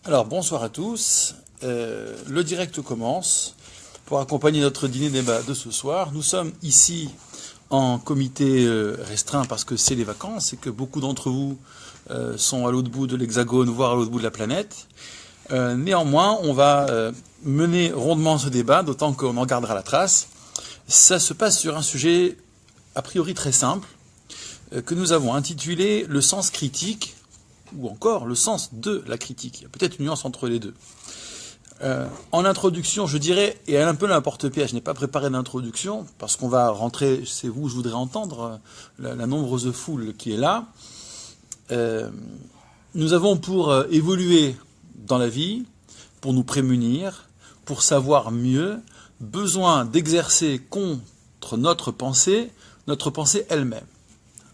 Alors, bonsoir à tous. Le direct commence. Pour accompagner notre dîner débat de ce soir, nous sommes ici en comité restreint parce que c'est les vacances et que beaucoup d'entre vous sont à l'autre bout de l'hexagone, voire à l'autre bout de la planète. Néanmoins, on va mener rondement ce débat, d'autant qu'on en gardera la trace. Ça se passe sur un sujet a priori très simple, que nous avons intitulé « Le sens critique » ou encore le sens de la critique. Il y a peut-être une nuance entre les deux. En introduction, je dirais, et un peu l'importe-pièce, je n'ai pas préparé d'introduction, parce qu'on va rentrer, c'est vous, je voudrais entendre la nombreuse foule qui est là. Nous avons pour évoluer dans la vie, pour nous prémunir, pour savoir mieux, besoin d'exercer contre notre pensée elle-même.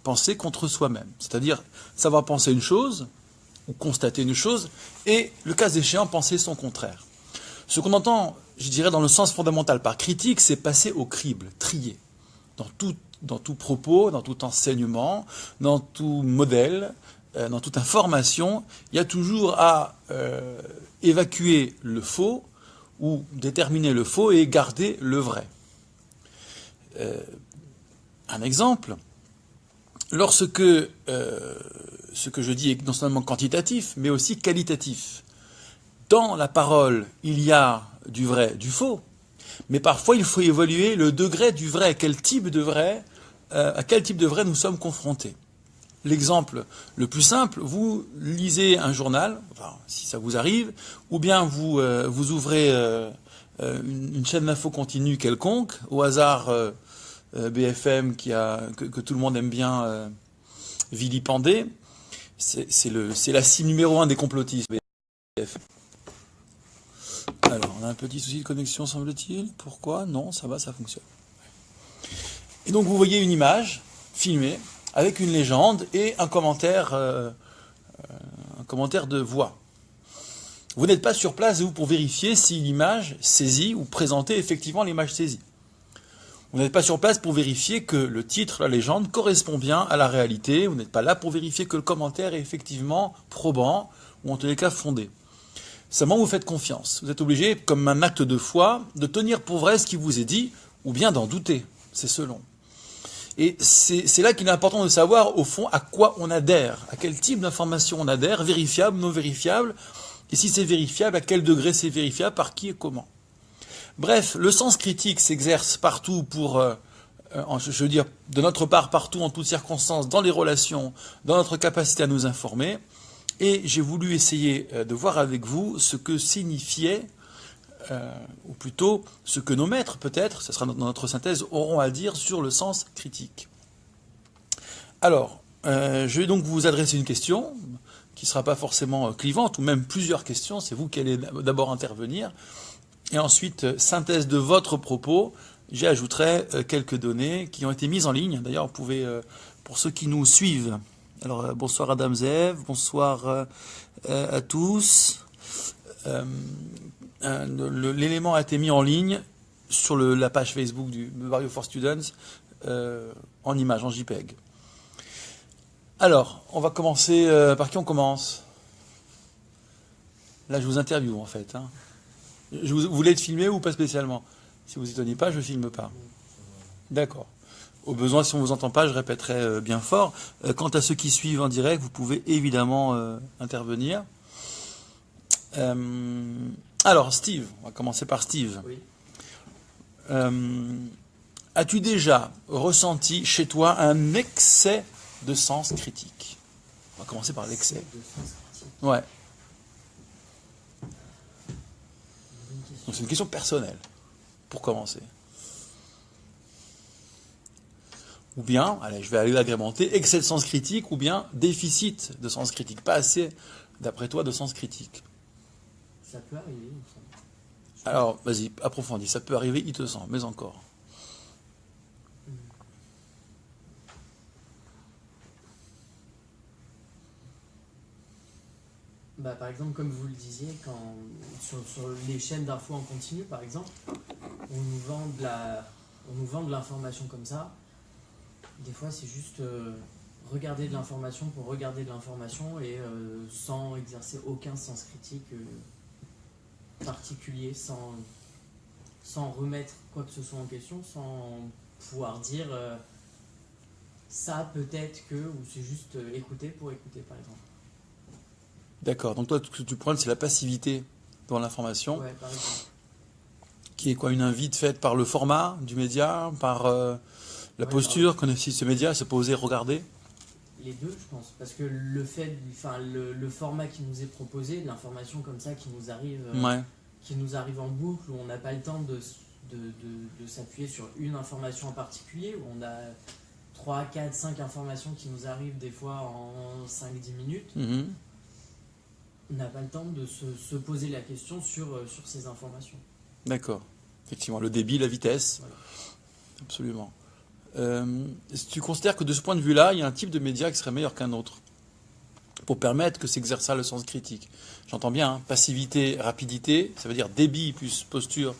Penser contre soi-même, c'est-à-dire savoir penser une chose, ou constater une chose, et, le cas échéant, penser son contraire. Ce qu'on entend, je dirais, dans le sens fondamental par critique, c'est passer au crible, trier. Dans tout propos, dans tout enseignement, dans tout modèle, dans toute information, il y a toujours à évacuer le faux, ou déterminer le faux et garder le vrai. Un exemple, lorsque ce que je dis est non seulement quantitatif, mais aussi qualitatif. Dans la parole, il y a du vrai, du faux, mais parfois il faut évaluer le degré du vrai, à quel type de vrai nous sommes confrontés. L'exemple le plus simple, vous lisez un journal, enfin, si ça vous arrive, ou bien vous ouvrez une chaîne d'info continue quelconque, au hasard BFM que tout le monde aime bien vilipender, c'est la cible numéro 1 des complotistes. BFM. Alors, on a un petit souci de connexion, semble-t-il. Pourquoi? Non, ça va, ça fonctionne. Et donc, vous voyez une image filmée avec une légende et un commentaire de voix. Vous n'êtes pas sur place pour vérifier si l'image saisie ou présentée effectivement l'image saisie. Vous n'êtes pas sur place pour vérifier que le titre, la légende, correspond bien à la réalité. Vous n'êtes pas là pour vérifier que le commentaire est effectivement probant ou en tous les cas fondé. Seulement, vous faites confiance. Vous êtes obligé, comme un acte de foi, de tenir pour vrai ce qui vous est dit, ou bien d'en douter. C'est selon. Et c'est là qu'il est important de savoir, au fond, à quoi on adhère, à quel type d'information on adhère, vérifiable, non vérifiable, et si c'est vérifiable, à quel degré c'est vérifiable, par qui et comment. Bref, le sens critique s'exerce partout pour, je veux dire, de notre part, partout, en toutes circonstances, dans les relations, dans notre capacité à nous informer. Et j'ai voulu essayer de voir avec vous ce que signifiait, ou plutôt ce que nos maîtres, peut-être, ce sera dans notre synthèse, auront à dire sur le sens critique. Alors, je vais donc vous adresser une question qui ne sera pas forcément clivante, ou même plusieurs questions, c'est vous qui allez d'abord intervenir, et ensuite, synthèse de votre propos, j'y ajouterai quelques données qui ont été mises en ligne. D'ailleurs, vous pouvez, pour ceux qui nous suivent, alors bonsoir Adam Zev, bonsoir à tous. L'élément a été mis en ligne sur la page Facebook du Barrio for Students en image, en JPEG. Alors, on va commencer. Par qui on commence? Là, je vous interviewe en fait. Hein. Vous voulez être filmé ou pas spécialement? Si vous n'y tenez pas, je ne filme pas. D'accord. Au besoin, si on ne vous entend pas, je répéterai bien fort. Quant à ceux qui suivent en direct, vous pouvez évidemment intervenir. Alors, Steve, on va commencer par Steve. Oui. As-tu déjà ressenti chez toi un excès de sens critique? On va commencer par l'excès. Ouais. Donc c'est une question personnelle, pour commencer. Ou bien, allez, je vais aller l'agrémenter, excès de sens critique, ou bien déficit de sens critique. Pas assez, d'après toi, de sens critique. Ça peut arriver. Alors, vas-y, approfondis. Ça peut arriver, il te sent, mais encore. Par exemple, comme vous le disiez, sur les chaînes d'infos en continu, par exemple, on nous vend de l'information comme ça. Des fois, c'est juste regarder de l'information pour regarder de l'information et sans exercer aucun sens critique particulier, sans remettre quoi que ce soit en question, sans pouvoir dire ça peut-être que, ou c'est juste écouter pour écouter par exemple. D'accord. Donc toi, ce que tu pointes, c'est la passivité dans l'information, Ouais, par exemple. qui est quoi, une invite faite par le format du média, par la posture qu'en est ce média, se poser, regarder. Les deux, je pense, parce que le fait, enfin le format qui nous est proposé, de l'information comme ça qui nous arrive en boucle, où on n'a pas le temps de s'appuyer sur une information en particulier, où on a 3, 4, 5 informations qui nous arrivent des fois en 5-10 minutes. On n'a pas le temps de se poser la question sur ces informations. D'accord. Effectivement, le débit, la vitesse. Voilà. Absolument. Est-ce que tu considères que de ce point de vue-là, il y a un type de média qui serait meilleur qu'un autre pour permettre que s'exerce ça le sens critique? J'entends bien, hein, passivité, rapidité, ça veut dire débit plus posture.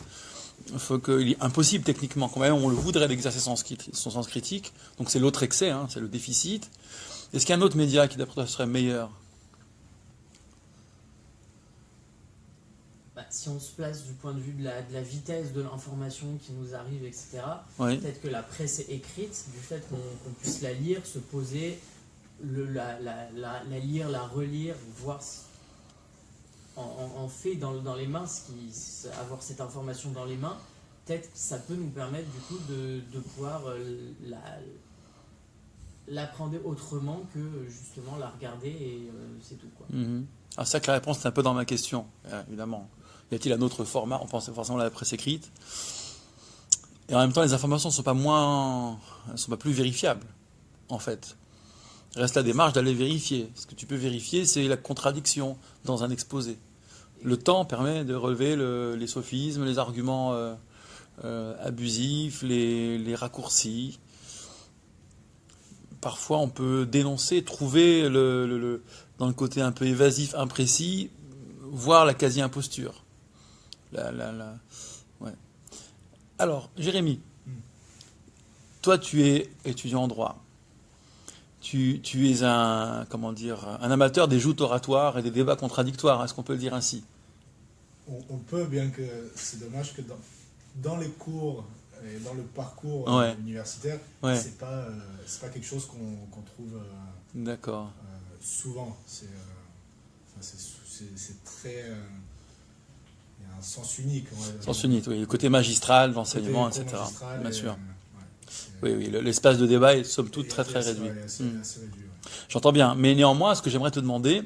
Il est impossible techniquement, quand même, on le voudrait d'exercer son sens critique. Donc c'est l'autre excès, hein, c'est le déficit. Est-ce qu'il y a un autre média qui, d'après toi, serait meilleur? Si on se place du point de vue de la vitesse de l'information qui nous arrive, etc., Oui. peut-être que la presse écrite, du fait qu'on puisse la lire, se poser, la lire, la relire, voir en fait dans les mains, avoir cette information dans les mains, peut-être que ça peut nous permettre du coup de pouvoir l'apprendre autrement que justement la regarder et c'est tout, quoi. Alors c'est ça que la réponse est un peu dans ma question, évidemment. Y a-t-il un autre format? On pense forcément à la presse écrite. Et en même temps, les informations ne sont pas plus vérifiables, en fait. Il reste la démarche d'aller vérifier. Ce que tu peux vérifier, c'est la contradiction dans un exposé. Le temps permet de relever les sophismes, les arguments abusifs, les raccourcis. Parfois, on peut dénoncer, trouver dans le côté un peu évasif, imprécis, voire la quasi-imposture. Ouais. Alors, Jérémy, toi, tu es étudiant en droit. Tu es un amateur des joutes oratoires et des débats contradictoires. Est-ce qu'on peut le dire ainsi? On peut, bien que c'est dommage que dans les cours et dans le parcours universitaire, c'est pas quelque chose qu'on trouve D'accord. souvent. C'est très... il y a un sens unique. Sens unique, oui. Le côté magistral, l'enseignement, etc. Bien sûr. Oui, l'espace de débat est somme toute très très réduit. Assez réduit. J'entends bien. Mais néanmoins, ce que j'aimerais te demander,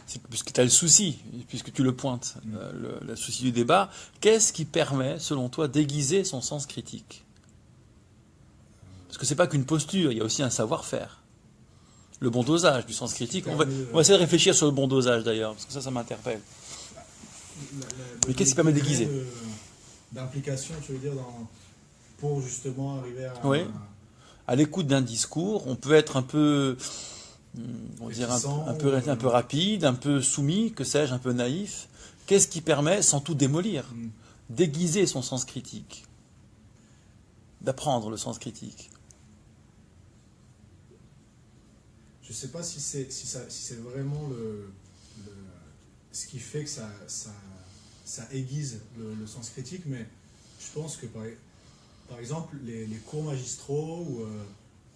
c'est que, puisque tu as le souci, puisque tu le pointes, le souci du débat, qu'est-ce qui permet, selon toi, d'aiguiser son sens critique? Parce que c'est pas qu'une posture, il y a aussi un savoir-faire. Le bon dosage du sens critique. On va essayer de réfléchir sur le bon dosage d'ailleurs, parce que ça m'interpelle. Mais qu'est-ce qui permet d'aiguiser? D'implication, tu veux dire, pour justement arriver à... Oui. À l'écoute d'un discours, on peut être un peu, un peu rapide, un peu soumis, que sais-je, un peu naïf. Qu'est-ce qui permet, sans tout démolir, d'aiguiser son sens critique, d'apprendre le sens critique? Je ne sais pas si c'est vraiment ce qui fait que ça aiguise le sens critique, mais je pense que par exemple les cours magistraux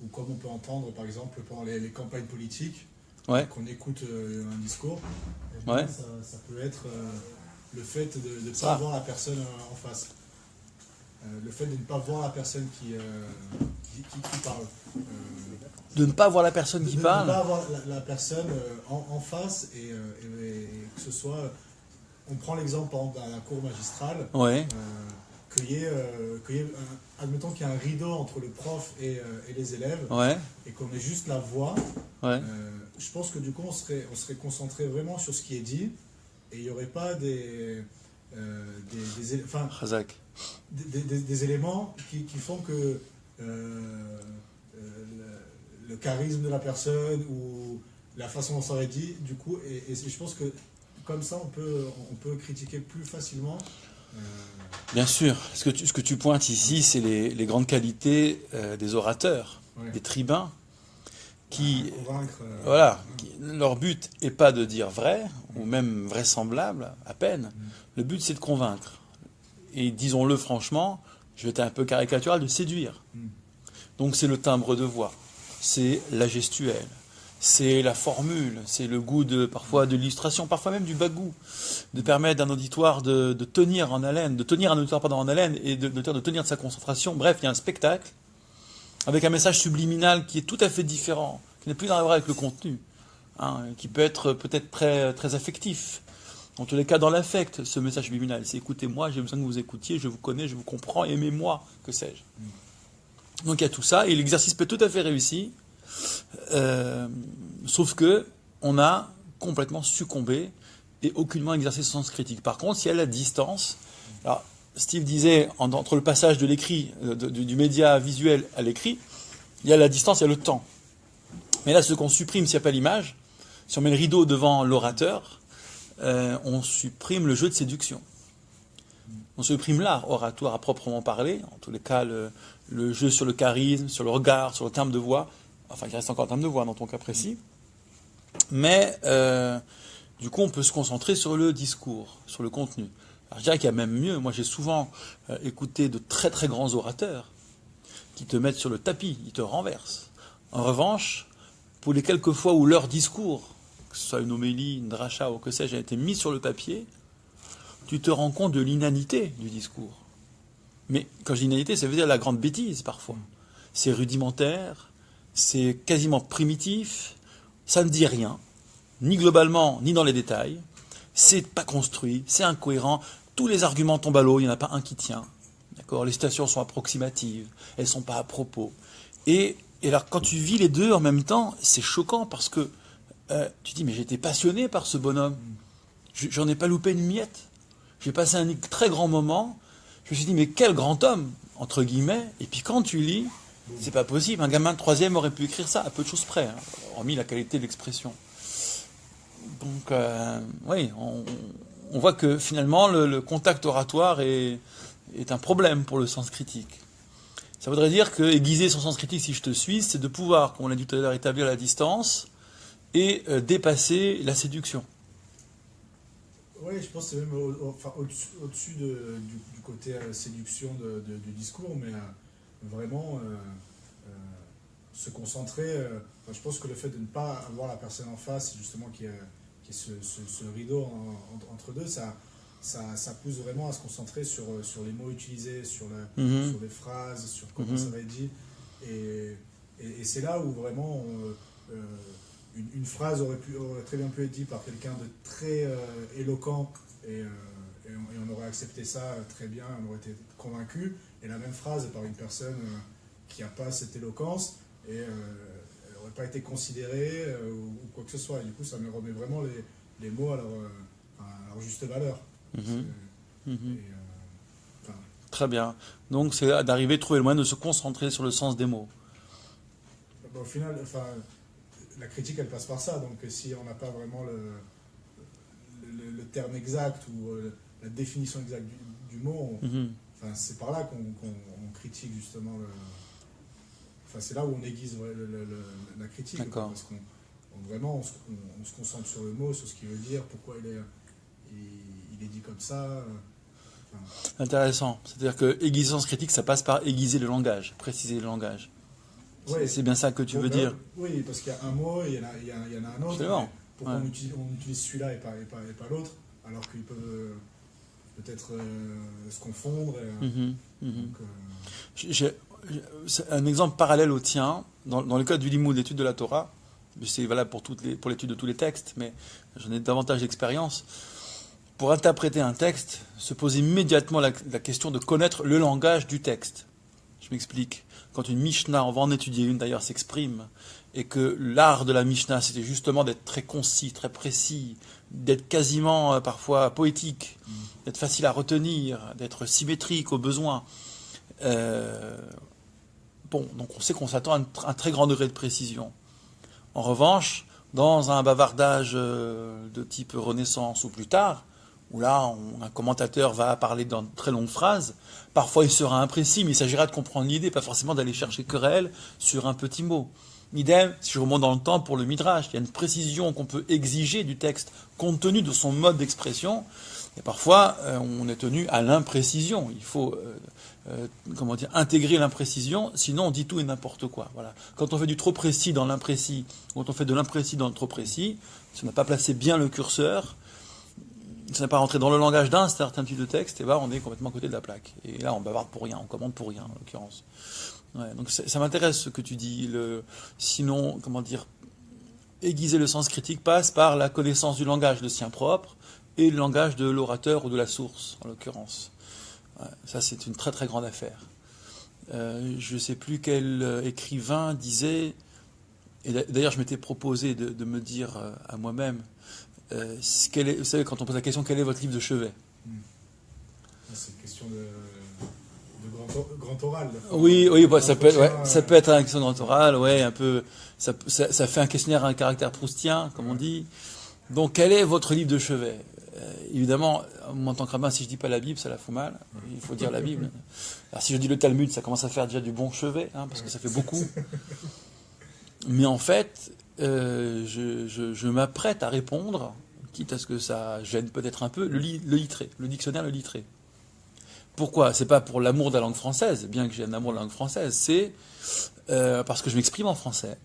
ou comme on peut entendre par exemple pendant les campagnes politiques, qu'on écoute un discours, ça peut être le fait de ne pas voir la personne en face. Le fait de ne pas voir la personne qui parle. De ne pas voir la personne qui parle. De ne pas voir la personne en face et que ce soit... On prend l'exemple par exemple d'un cours magistral. Admettons qu'il y a un rideau entre le prof et les élèves et qu'on ait juste la voix. Je pense que du coup on serait concentré vraiment sur ce qui est dit et il n'y aurait pas des éléments qui font que le charisme de la personne ou la façon dont ça va être dit, du coup, et je pense que comme ça on peut critiquer plus facilement. Bien sûr, ce que tu pointes ici, c'est les grandes qualités des orateurs, des tribuns, qui, convaincre, voilà, leur but n'est pas de dire vrai, ou même vraisemblable, à peine. Le but, c'est de convaincre. Et disons-le franchement, je vais être un peu caricatural, de séduire. Donc c'est le timbre de voix, c'est la gestuelle, c'est la formule, c'est le goût parfois de l'illustration, parfois même du bagou, de permettre à un auditoire de tenir en haleine, de tenir un auditoire en haleine et de tenir de sa concentration. Bref, il y a un spectacle avec un message subliminal qui est tout à fait différent, qui n'a plus rien à voir avec le contenu, qui peut être peut-être très, très affectif. En tous les cas, dans l'affect, ce message subliminal, c'est écoutez-moi, j'ai besoin que vous écoutiez, je vous connais, je vous comprends, aimez-moi, que sais-je. Donc il y a tout ça, et l'exercice peut tout à fait réussir, sauf que on a complètement succombé et aucunement exercé ce sens critique. Par contre, s'il y a la distance, alors Steve disait, entre le passage de l'écrit, du média visuel à l'écrit, il y a la distance, il y a le temps. Mais là, ce qu'on supprime s'il n'y a pas l'image, si on met le rideau devant l'orateur, on supprime le jeu de séduction. On supprime l'art oratoire à proprement parler, en tous les cas le jeu sur le charisme, sur le regard, sur le terme de voix, enfin il reste encore un terme de voix dans ton cas précis, mais du coup on peut se concentrer sur le discours, sur le contenu. Alors, je dirais qu'il y a même mieux, moi j'ai souvent écouté de très très grands orateurs qui te mettent sur le tapis, ils te renversent. En revanche, pour les quelques fois où leur discours, que ce soit une homélie, une dracha ou que sais-je, a été mis sur le papier, tu te rends compte de l'inanité du discours. Mais quand je dis inanité, ça veut dire la grande bêtise parfois. C'est rudimentaire, c'est quasiment primitif, ça ne dit rien, ni globalement, ni dans les détails, c'est pas construit, c'est incohérent, tous les arguments tombent à l'eau, il n'y en a pas un qui tient. D'accord ? Les citations sont approximatives, elles ne sont pas à propos. Et alors quand tu vis les deux en même temps, c'est choquant parce que tu te dis, mais j'étais passionné par ce bonhomme, j'en ai pas loupé une miette. J'ai passé un très grand moment. Je me suis dit, mais quel grand homme, entre guillemets. Et puis quand tu lis, c'est pas possible. Un gamin de 3e aurait pu écrire ça, à peu de choses près, hormis la qualité de l'expression. Donc, oui, on voit que finalement, le contact oratoire est un problème pour le sens critique. Ça voudrait dire que aiguiser son sens critique, si je te suis, c'est de pouvoir, comme on l'a dit tout à l'heure, établir la distance et dépasser la séduction. Oui, je pense que c'est même au-dessus du côté séduction du discours, mais vraiment se concentrer. Je pense que le fait de ne pas avoir la personne en face, justement, qui est ce rideau entre deux, ça pousse vraiment à se concentrer sur les mots utilisés, sur les phrases, sur comment ça va être dit. Et c'est là où vraiment une phrase aurait très bien pu être dite par quelqu'un de très éloquent et on aurait accepté ça très bien, on aurait été convaincu. Et la même phrase par une personne qui n'a pas cette éloquence et elle n'aurait pas été considérée ou quoi que ce soit. Et du coup, ça me remet vraiment les mots à leur juste valeur. Très bien. Donc, c'est d'arriver à trouver le moyen de se concentrer sur le sens des mots. Au final, la critique, elle passe par ça. Donc, si on n'a pas vraiment le terme exact ou la définition exacte du mot, c'est par là qu'on critique justement. C'est là où on aiguise la critique. D'accord. Parce qu'on vraiment on se concentre sur le mot, sur ce qu'il veut dire, pourquoi il est dit comme ça. Intéressant. C'est-à-dire que aiguiser le sens critique, ça passe par aiguiser le langage, préciser le langage. Ouais, c'est bien ça que tu veux dire. Oui, parce qu'il y a un mot et il y en a un autre. Pourquoi on utilise celui-là et pas l'autre, alors qu'ils peuvent peut-être se confondre. C'est un exemple parallèle au tien, dans le cadre du limoud, l'étude de la Torah. C'est valable pour l'étude de tous les textes, mais j'en ai davantage d'expérience. Pour interpréter un texte, se pose immédiatement la question de connaître le langage du texte. Je m'explique. Quand une Mishnah, on va en étudier une d'ailleurs, s'exprime, et que l'art de la Mishnah, c'était justement d'être très concis, très précis, d'être quasiment parfois poétique, d'être facile à retenir, d'être symétrique au besoin. Donc on sait qu'on s'attend à un très grand degré de précision. En revanche, dans un bavardage de type Renaissance ou plus tard, où là, un commentateur va parler dans de très longues phrases, parfois il sera imprécis, mais il s'agira de comprendre l'idée, pas forcément d'aller chercher querelle sur un petit mot. Idem, si je remonte dans le temps pour le Midrash, il y a une précision qu'on peut exiger du texte compte tenu de son mode d'expression. Et parfois, on est tenu à l'imprécision. Il faut intégrer l'imprécision, sinon on dit tout et n'importe quoi. Voilà. Quand on fait du trop précis dans l'imprécis, quand on fait de l'imprécis dans le trop précis, si on n'a pas placé bien le curseur, si on n'a pas rentré dans le langage d'un certain type de texte, et ben on est complètement à côté de la plaque. Et là, on bavarde pour rien, on commande pour rien, en l'occurrence. Ouais, donc ça m'intéresse ce que tu dis. Sinon, aiguiser le sens critique passe par la connaissance du langage, le sien propre, et le langage de l'orateur ou de la source, en l'occurrence. Ouais, ça, c'est une très très grande affaire. Je ne sais plus quel écrivain disait, et d'ailleurs je m'étais proposé de me dire à moi-même, vous savez, quand on pose la question, quel est votre livre de chevet? C'est une question de grand oral. Oui, bah, ça peut être une question de grand oral, ouais, un peu, ça fait un questionnaire à un caractère proustien, comme on dit. Donc, quel est votre livre de chevet? Évidemment, moi, en tant que rabbin, si je dis pas la Bible, ça la fout mal. Il faut dire la Bible. Alors, si je dis le Talmud, ça commence à faire déjà du bon chevet, parce que ça fait beaucoup. Mais en fait, je m'apprête à répondre, quitte à ce que ça gêne peut-être un peu, le littré, le dictionnaire le littré. Pourquoi? C'est pas pour l'amour de la langue française, bien que j'ai un amour de la langue française, c'est parce que je m'exprime en français.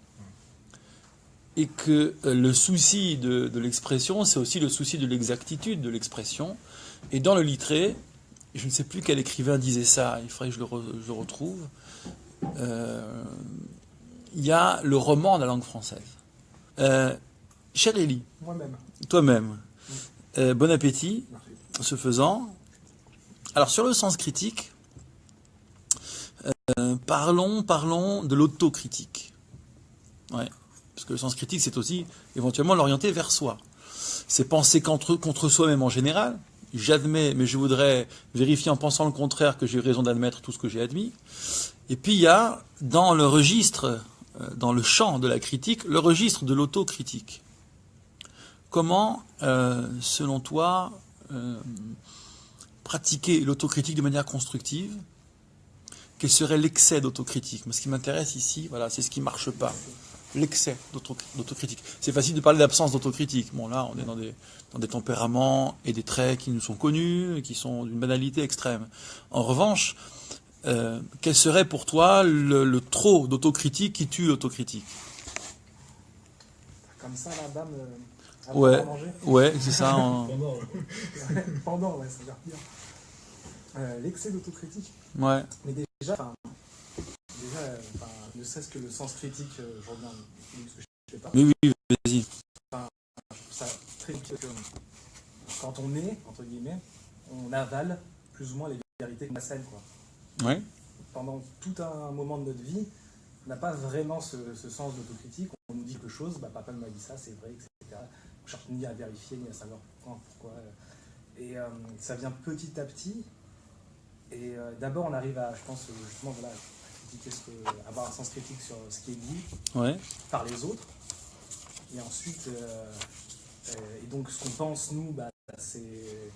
Et que le souci de l'expression, c'est aussi le souci de l'exactitude de l'expression. Et dans le littré, je ne sais plus quel écrivain disait ça, il faudrait que je le retrouve, il y a le roman de la langue française. Cher Élie, toi-même, bon appétit, ce faisant. Alors sur le sens critique, parlons de l'autocritique. Ouais. Parce que le sens critique, c'est aussi éventuellement l'orienter vers soi. C'est penser contre soi-même en général. J'admets, mais je voudrais vérifier en pensant le contraire que j'ai raison d'admettre tout ce que j'ai admis. Et puis il y a dans le registre, dans le champ de la critique, le registre de l'autocritique. Comment, selon toi, pratiquer l'autocritique de manière constructive? Quel serait l'excès d'autocritique? Mais ce qui m'intéresse ici, voilà, c'est ce qui ne marche pas. L'excès d'autocritique. C'est facile de parler d'absence d'autocritique. Bon, là, on est dans des tempéraments et des traits qui nous sont connus, et qui sont d'une banalité extrême. En revanche, quel serait pour toi le trop d'autocritique qui tue l'autocritique? Comme ça, la dame... Ouais, c'est ça. Pendant, ouais, ça veut dire pire. L'excès d'autocritique. Ouais. Mais déjà, ne serait-ce que le sens critique, je reviens ce que je fais pas. Oui, vas-y. Je trouve ça très que quand on est, entre guillemets, on avale plus ou moins les vérités qu'on assène, quoi. Ouais. Pendant tout un moment de notre vie, on n'a pas vraiment ce sens d'autocritique. On nous dit quelque chose, papa m'a dit ça, c'est vrai, etc. On ne cherche ni à vérifier, ni à savoir pourquoi. Et ça vient petit à petit. Et d'abord, on arrive à, je pense, justement, voilà, avoir un sens critique sur ce qui est dit par les autres. Et ensuite, et donc ce qu'on pense, nous, c'est...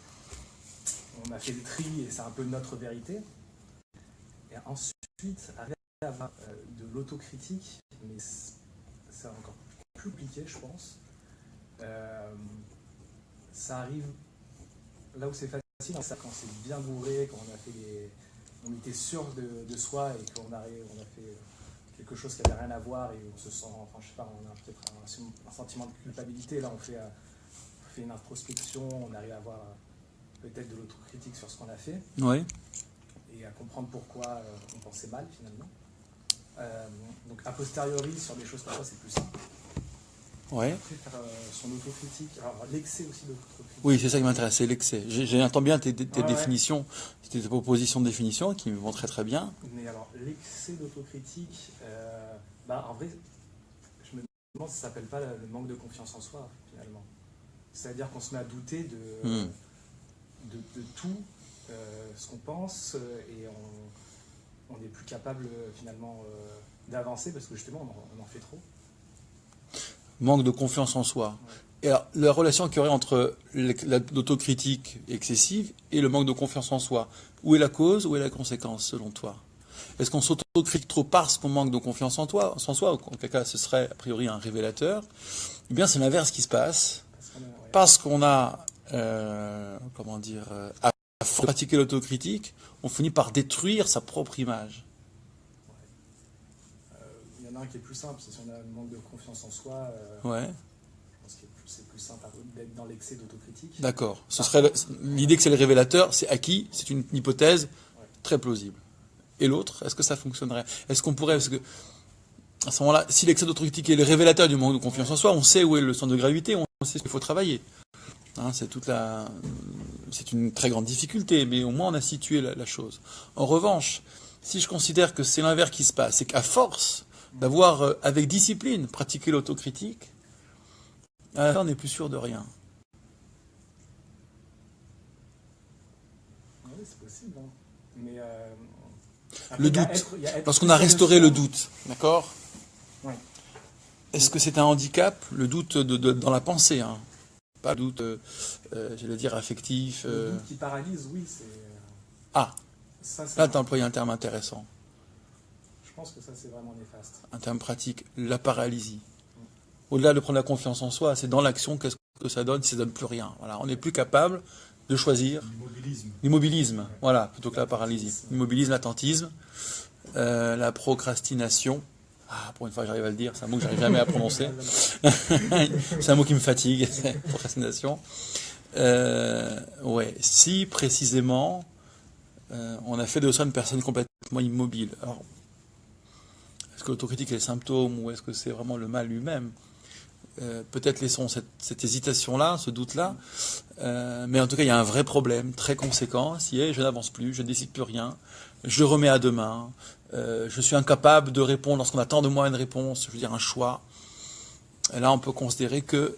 On a fait le tri et c'est un peu notre vérité. Et ensuite, avec de l'autocritique, mais c'est encore plus compliqué, je pense. Ça arrive là où c'est facile, c'est quand c'est bien bourré, quand on était sûr de soi et qu'on a fait quelque chose qui n'avait rien à voir et on se sent, enfin je sais pas, on a peut-être un sentiment de culpabilité. Là, on fait une introspection, on arrive à avoir peut-être de l'autocritique sur ce qu'on a fait et à comprendre pourquoi on pensait mal finalement. Donc a posteriori, sur des choses comme ça, c'est plus simple. Ouais. Après, faire son autocritique. Alors, l'excès aussi d'autocritique. Oui, c'est ça qui m'intéresse, c'est l'excès. J'entends bien tes définitions, tes propositions de définition qui me vont très très bien. Mais alors, l'excès d'autocritique, en vrai, je me demande si ça s'appelle pas le manque de confiance en soi, finalement. C'est-à-dire qu'on se met à douter de tout ce qu'on pense et on n'est plus capable, finalement, d'avancer parce que justement, on en fait trop. Manque de confiance en soi. Et alors, la relation qu'il y aurait entre l'autocritique excessive et le manque de confiance en soi, où est la cause, où est la conséquence, selon toi? Est-ce qu'on s'autocritique trop parce qu'on manque de confiance en soi, ou en quel cas ce serait a priori un révélateur? Eh bien, c'est l'inverse qui se passe. Parce qu'on a, à force de pratiquer l'autocritique, on finit par détruire sa propre image. Il y en a un qui est plus simple, c'est si on a un manque de confiance en soi. Ouais. Je pense que c'est plus simple d'être dans l'excès d'autocritique. D'accord. Ce serait l'idée que c'est le révélateur, c'est acquis, c'est une hypothèse très plausible. Et l'autre, est-ce que ça fonctionnerait? Est-ce qu'on pourrait, parce que à ce moment-là, si l'excès d'autocritique est le révélateur du manque de confiance en soi, on sait où est le centre de gravité, on sait ce qu'il faut travailler. Hein, c'est une très grande difficulté, mais au moins on a situé la chose. En revanche, si je considère que c'est l'inverse qui se passe, c'est qu'à force d'avoir, avec discipline, pratiqué l'autocritique, à la fin, on n'est plus sûr de rien. Oui, c'est possible. Hein. Mais le doute, lorsqu'on a restauré le doute, d'accord? Ouais. Est-ce que c'est un handicap, le doute dans la pensée, hein? Pas le doute, j'allais dire, affectif. Le doute qui paralyse, oui, c'est... Ah, ça, là tu as employé un terme intéressant. Je pense que ça, c'est vraiment néfaste. Un terme pratique, la paralysie. Au-delà de prendre la confiance en soi, c'est dans l'action, qu'est-ce que ça donne si ça ne donne plus rien. Voilà, on n'est plus capable de choisir. L'immobilisme, voilà, plutôt que la paralysie. L'immobilisme, l'attentisme, la procrastination. Ah, pour une fois, j'arrive à le dire, c'est un mot que j'arrive jamais à prononcer. C'est un mot qui me fatigue, procrastination. Ouais, si précisément, on a fait de soi une personne complètement immobile. Alors, est-ce que l'autocritique est le symptôme ou est-ce que c'est vraiment le mal lui-même? Peut-être laissons cette hésitation-là, ce doute-là, mais en tout cas il y a un vrai problème très conséquent, si je n'avance plus, je ne décide plus rien, je remets à demain, je suis incapable de répondre lorsqu'on attend de moi une réponse, je veux dire un choix. Et là on peut considérer que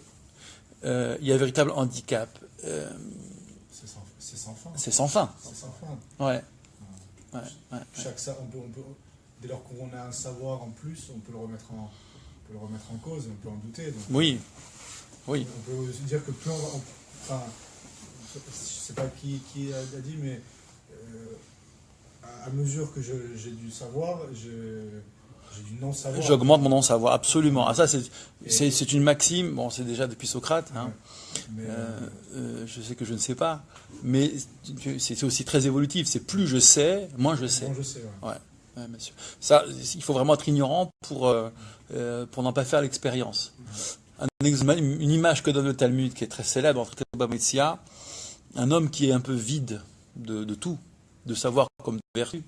il y a un véritable handicap. C'est sans fin. C'est sans fin. C'est sans fin. Ouais. Dès lors qu'on a un savoir en plus, on peut le remettre en cause, on peut en douter. Donc, oui. On peut aussi dire que plus enfin, je ne sais pas qui a dit, mais à mesure que j'ai du savoir, j'ai du non-savoir. J'augmente mon non-savoir, absolument. Ah, ça, c'est une maxime, bon, c'est déjà depuis Socrate, hein. Je sais que je ne sais pas, mais c'est aussi très évolutif. C'est plus je sais, moins je sais. Moins je sais, ouais. Ouais, bien sûr. Ça, il faut vraiment être ignorant pour n'en pas faire l'expérience. Une image que donne le Talmud, qui est très célèbre, entre Baba Metzia, un homme qui est un peu vide de tout, de savoir comme de vertu,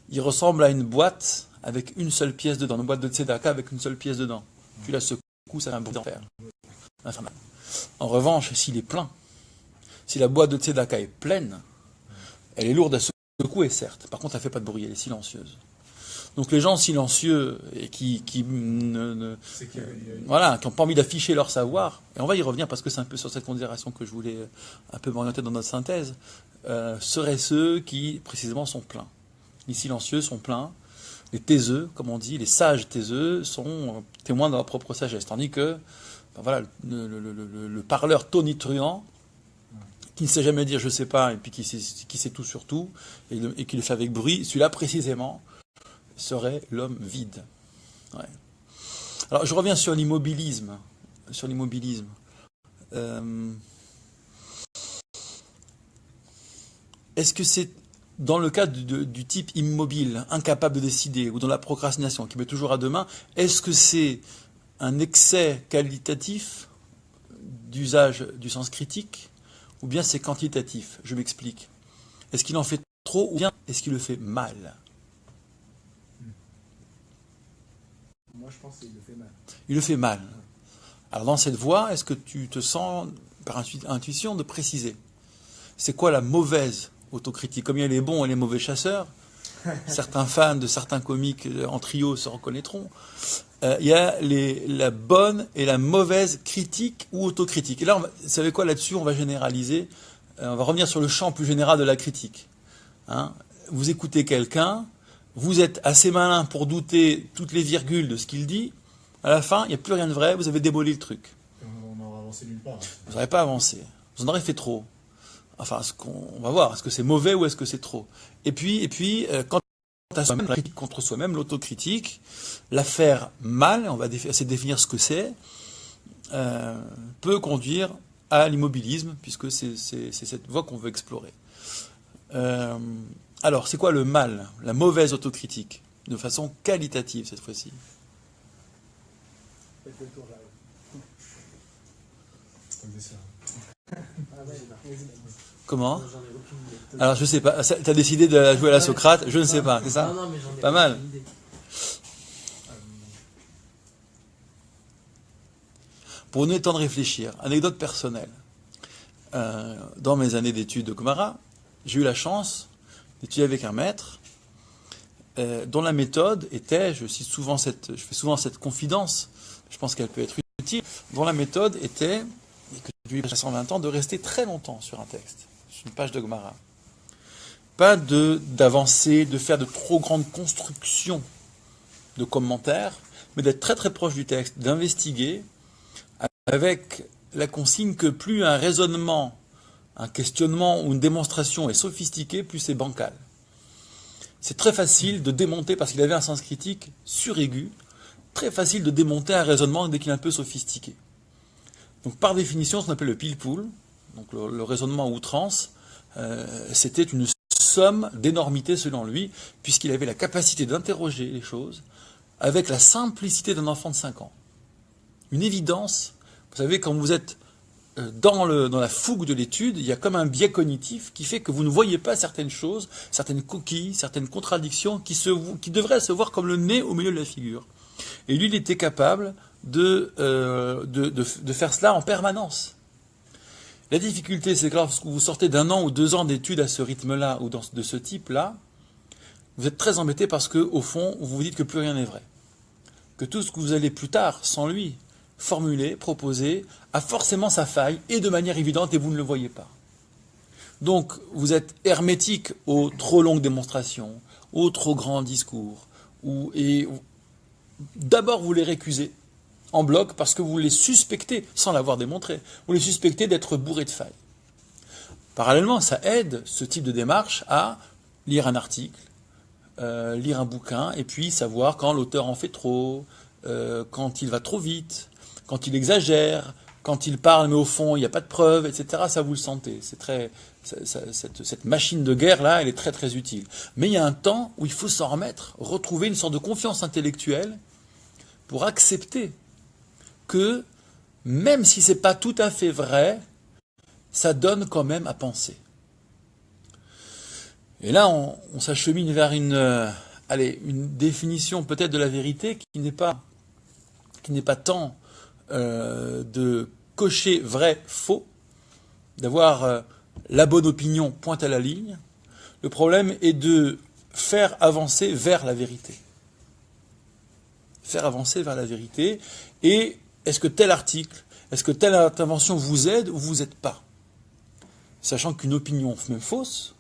il ressemble à une boîte avec une seule pièce dedans, une boîte de tzedaka avec une seule pièce dedans. Tu la secoues, ça va un bruit d'enfer. Infernal. En revanche, s'il est plein, si la boîte de tzedaka est pleine, elle est lourde à secouer, certes. Par contre, elle ne fait pas de bruit, elle est silencieuse. Donc les gens silencieux et qui n'ont pas envie d'afficher leur savoir, et on va y revenir parce que c'est un peu sur cette considération que je voulais un peu m'orienter dans notre synthèse, seraient ceux qui précisément sont pleins. Les silencieux sont pleins, les taiseux, comme on dit, les sages taiseux sont témoins de leur propre sagesse, tandis que le parleur tonitruant, qui ne sait jamais dire je sais pas, et puis qui sait tout sur tout, et qui le fait avec bruit, celui-là précisément serait l'homme vide. Ouais. Alors je reviens sur l'immobilisme. Est-ce que c'est dans le cas du type immobile, incapable de décider, ou dans la procrastination, qui met toujours à demain, est-ce que c'est un excès qualitatif d'usage du sens critique, ou bien c'est quantitatif? Je m'explique. Est-ce qu'il en fait trop, ou bien est-ce qu'il le fait mal? Moi, je pense qu'il le fait mal. Il le fait mal. Alors, dans cette voie, est-ce que tu te sens, par intuition, de préciser? C'est quoi la mauvaise autocritique? Comme il y a les bons et les mauvais chasseurs, certains fans de certains comiques en trio se reconnaîtront, il y a la bonne et la mauvaise critique ou autocritique. Et là, vous savez quoi, là-dessus, on va généraliser. On va revenir sur le champ plus général de la critique. Hein? Vous écoutez quelqu'un, vous êtes assez malin pour douter toutes les virgules de ce qu'il dit, à la fin, il n'y a plus rien de vrai, vous avez démoli le truc. On n'aura avancé nulle part. Vous n'aurez pas avancé. Vous en aurez fait trop. Enfin, on va voir, est-ce que c'est mauvais ou est-ce que c'est trop? Et puis, quand à soi-même, la critique contre soi-même, l'autocritique, la faire mal, on va essayer de définir ce que c'est, peut conduire à l'immobilisme, puisque c'est cette voie qu'on veut explorer. Alors, c'est quoi le mal, la mauvaise autocritique, de façon qualitative cette fois-ci? Comment? Alors, je sais pas. Tu as décidé de jouer à la Socrate? Je ne sais pas, c'est ça? Non, mais j'en ai pas mal. Pour nous temps de réfléchir, anecdote personnelle. Dans mes années d'études de Gomara, j'ai eu la chance d'étudier avec un maître dont la méthode était, je fais souvent cette confidence, je pense qu'elle peut être utile, dont la méthode était, et que j'ai eu 120 ans, de rester très longtemps sur un texte, sur une page de Gomara. Pas d'avancer, de faire de trop grandes constructions de commentaires, mais d'être très très proche du texte, d'investiguer, avec la consigne que plus un raisonnement, un questionnement ou une démonstration est sophistiqué, plus c'est bancal. C'est très facile de démonter, parce qu'il avait un sens critique suraigu, très facile de démonter un raisonnement dès qu'il est un peu sophistiqué. Donc par définition, ce qu'on appelle le pilpoul, donc le raisonnement à outrance, c'était une somme d'énormité selon lui, puisqu'il avait la capacité d'interroger les choses avec la simplicité d'un enfant de 5 ans. Une évidence. Vous savez, quand vous êtes dans la fougue de l'étude, il y a comme un biais cognitif qui fait que vous ne voyez pas certaines choses, certaines coquilles, certaines contradictions qui devraient se voir comme le nez au milieu de la figure. Et lui, il était capable de faire cela en permanence. La difficulté, c'est que lorsque vous sortez d'1 an ou 2 ans d'études à ce rythme-là ou de ce type-là, vous êtes très embêté parce que, au fond, vous vous dites que plus rien n'est vrai. Que tout ce que vous allez plus tard, sans lui, formuler, proposer, a forcément sa faille, et de manière évidente, et vous ne le voyez pas. Donc, vous êtes hermétique aux trop longues démonstrations, aux trop grands discours, et d'abord vous les récusez en bloc parce que vous les suspectez, sans l'avoir démontré, vous les suspectez d'être bourrés de failles. Parallèlement, ça aide ce type de démarche à lire un article, lire un bouquin, et puis savoir quand l'auteur en fait trop, quand il va trop vite, quand il exagère, quand il parle mais au fond il n'y a pas de preuves, etc. Ça vous le sentez. Cette machine de guerre là, elle est très très utile. Mais il y a un temps où il faut s'en remettre, retrouver une sorte de confiance intellectuelle pour accepter que même si c'est pas tout à fait vrai, ça donne quand même à penser. Et là, on s'achemine vers une définition peut-être de la vérité qui n'est pas tant de cocher vrai, faux, d'avoir la bonne opinion pointe à la ligne. Le problème est de faire avancer vers la vérité. Faire avancer vers la vérité. Et est-ce que tel article, est-ce que telle intervention vous aide ou vous aide pas? Sachant qu'une opinion, même fausse,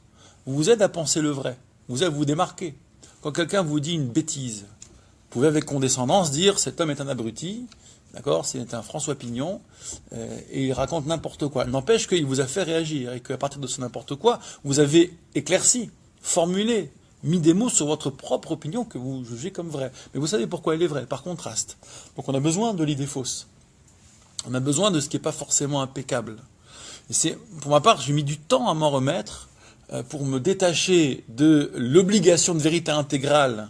vous aide à penser le vrai, vous aide à vous démarquer. Quand quelqu'un vous dit une bêtise, vous pouvez avec condescendance dire cet homme est un abruti, d'accord, c'est un François Pignon, et il raconte n'importe quoi. N'empêche qu'il vous a fait réagir, et qu'à partir de ce n'importe quoi, vous avez éclairci, formulé, mis des mots sur votre propre opinion que vous jugez comme vraie. Mais vous savez pourquoi elle est vraie, par contraste. Donc on a besoin de l'idée fausse. On a besoin de ce qui n'est pas forcément impeccable. Et pour ma part, j'ai mis du temps à m'en remettre pour me détacher de l'obligation de vérité intégrale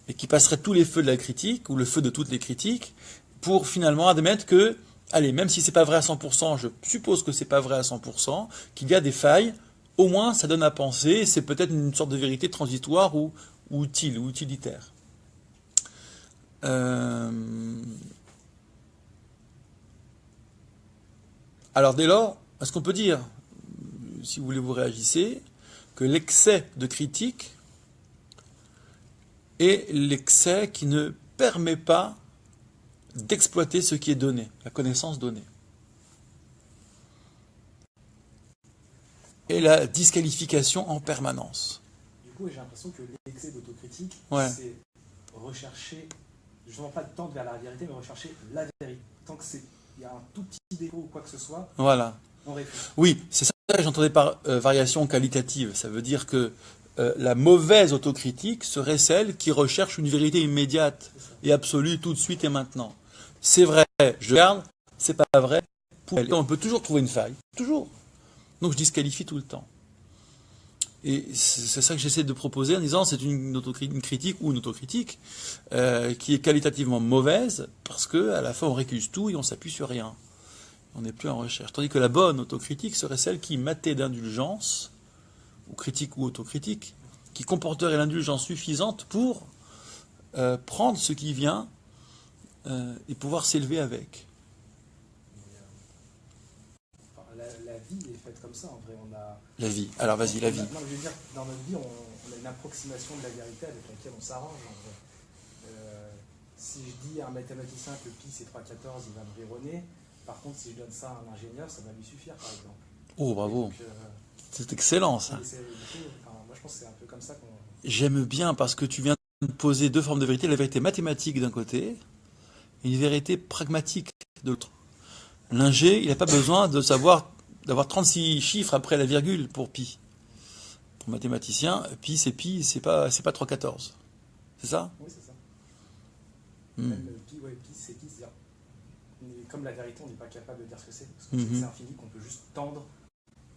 et qui passerait tous les feux de la critique, ou le feu de toutes les critiques, pour finalement admettre que, allez, même si c'est pas vrai à 100%, je suppose que c'est pas vrai à 100%, qu'il y a des failles, au moins ça donne à penser, c'est peut-être une sorte de vérité transitoire ou utile, ou utilitaire. Alors dès lors, est-ce qu'on peut dire, si vous voulez vous réagissez, que l'excès de critique est l'excès qui ne permet pas d'exploiter ce qui est donné, la connaissance donnée. Et la disqualification en permanence. Du coup, j'ai l'impression que l'excès d'autocritique, c'est rechercher, justement pas de tendre vers la vérité, mais rechercher la vérité. Tant qu'il y a un tout petit défaut ou quoi que ce soit, voilà. On réfléchit. Oui, c'est ça que j'entendais par variation qualitative. Ça veut dire que la mauvaise autocritique serait celle qui recherche une vérité immédiate et absolue tout de suite et maintenant. C'est vrai, je regarde, c'est pas vrai, poubelle. Et on peut toujours trouver une faille, toujours. Donc je disqualifie tout le temps. Et c'est ça que j'essaie de proposer en disant c'est une critique ou une autocritique qui est qualitativement mauvaise parce que à la fin on récuse tout et on s'appuie sur rien. On n'est plus en recherche. Tandis que la bonne autocritique serait celle qui, matée d'indulgence, ou critique ou autocritique, qui comporterait l'indulgence suffisante pour prendre ce qui vient et pouvoir s'élever avec. La vie est faite comme ça, en vrai. La vie. Alors vas-y, la vie. Non, je veux dire, dans notre vie, on a une approximation de la vérité avec laquelle on s'arrange. Si je dis à un mathématicien que pi c'est 3,14, il va me rironner. Par contre, si je donne ça à un ingénieur, ça va lui suffire, par exemple. Oh, bravo. Donc, c'est excellent, ça. Moi, je pense que c'est un peu comme ça qu'on... J'aime bien parce que tu viens de poser deux formes de vérité. La vérité mathématique d'un côté et une vérité pragmatique de l'autre. L'ingé, il n'a pas besoin de savoir d'avoir 36 chiffres après la virgule pour pi. Pour mathématicien, pi, c'est pas 3,14. C'est ça? Oui, c'est ça. Même pi, c'est pi, c'est-à-dire, comme la vérité, on n'est pas capable de dire ce que c'est. Parce que c'est infini, qu'on peut juste tendre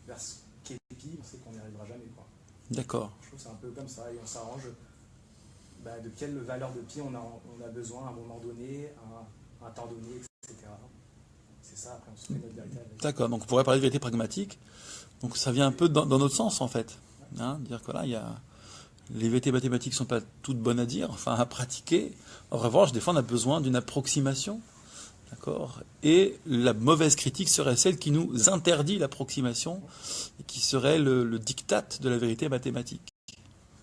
vers ce qu'est pi, on sait qu'on n'y arrivera jamais, quoi. D'accord. Je trouve que c'est un peu comme ça, et on s'arrange de quelle valeur de pi on a besoin à un moment donné, à un temps donné, etc. C'est ça, après on se fait notre vérité avec. D'accord, donc on pourrait parler de vérité pragmatique. Donc ça vient un peu dans notre sens, en fait. Hein, dire que là, les vérités mathématiques ne sont pas toutes bonnes à dire, enfin à pratiquer. En revanche, des fois, on a besoin d'une approximation. D'accord. Et la mauvaise critique serait celle qui nous interdit l'approximation, et qui serait le diktat de la vérité mathématique.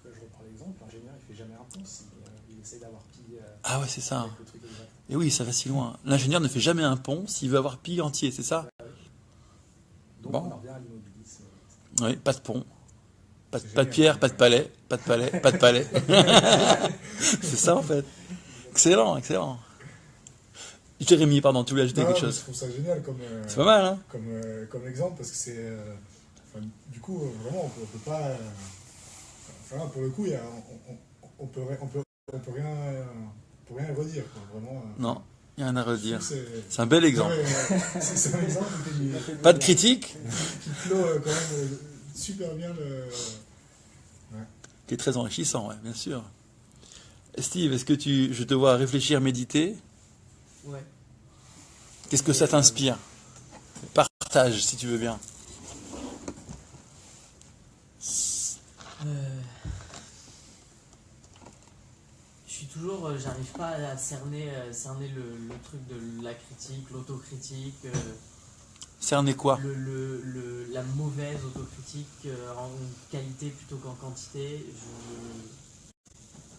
Je reprends l'exemple, l'ingénieur il ne fait jamais un pont s'il essaie d'avoir pi. Ah ouais, c'est ça. Avec le truc exact. Et oui, ça va si loin. L'ingénieur ne fait jamais un pont s'il veut avoir pi entier, c'est ça? Donc bon. On en revient à l'immobilisme. Oui, pas de pont. Pas de pierre, pas de palais, pas de palais, pas de palais. C'est ça en fait. Excellent, excellent. Jérémy, pardon, tu voulais ajouter quelque chose? Je trouve ça génial c'est pas mal, hein? comme exemple, parce que c'est... du coup, vraiment, on peut pas... pour le coup, on peut rien redire, quoi, vraiment. Non, il n'y a rien à redire. C'est un bel exemple. C'est un exemple pas de critique. Qui clôt quand même super bien le... Ouais. Qui est très enrichissant, ouais, bien sûr. Steve, est-ce que je te vois réfléchir, méditer? Ouais. Qu'est-ce que ça t'inspire? Partage, si tu veux bien. Je suis toujours, j'arrive pas à cerner le truc de la critique, l'autocritique. Cerner quoi? La mauvaise autocritique en qualité plutôt qu'en quantité.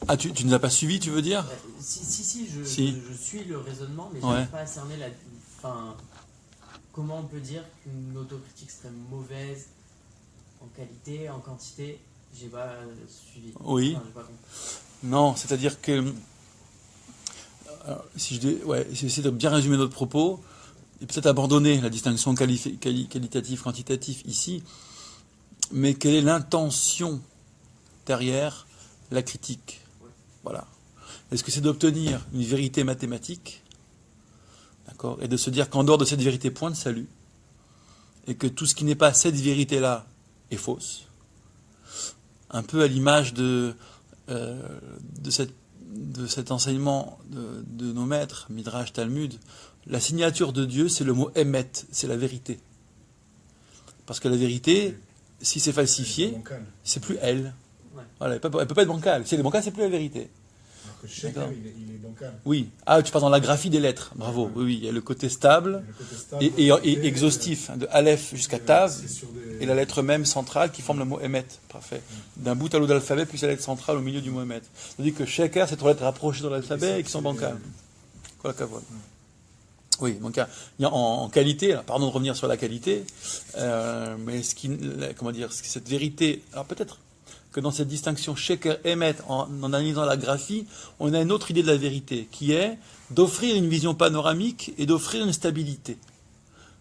Ah, tu ne l'as pas suivi, tu veux dire? Si, je suis le raisonnement, mais je n'arrive pas à cerner comment on peut dire qu'une autocritique serait mauvaise en qualité, en quantité. J'ai pas suivi. Oui. Enfin, j'ai pas compris. Non, c'est-à-dire que si j'essaie de bien résumer notre propos et peut-être abandonner la distinction qualitative-quantitative ici, mais quelle est l'intention derrière la critique? Voilà. Est-ce que c'est d'obtenir une vérité mathématique, d'accord, et de se dire qu'en dehors de cette vérité, point de salut, et que tout ce qui n'est pas cette vérité-là est fausse, un peu à l'image de cet enseignement de nos maîtres, Midrash, Talmud, la signature de Dieu, c'est le mot émet, c'est la vérité. Parce que la vérité, si c'est falsifié, c'est plus elle. Ouais. Voilà, elle peut pas être bancale. Si elle est bancale, c'est plus la vérité. Alors que Sheker, il est bancal. Oui. Ah, tu parles dans la graphie des lettres. Bravo. Oui, il y a le côté stable, et exhaustif, de Aleph jusqu'à Tav, et la lettre même centrale qui forme le mot émet. Parfait. D'un bout à l'autre de l'alphabet, puis la lettre centrale au milieu du mot émet. C'est-à-dire que Sheker, c'est trois lettres rapprochées dans l'alphabet et qui sont bancales. Quoi la cavoine. Oui, donc en qualité, pardon de revenir sur la qualité, mais cette vérité, alors peut-être que dans cette distinction Sheker-Emet, en analysant la graphie, on a une autre idée de la vérité, qui est d'offrir une vision panoramique et d'offrir une stabilité.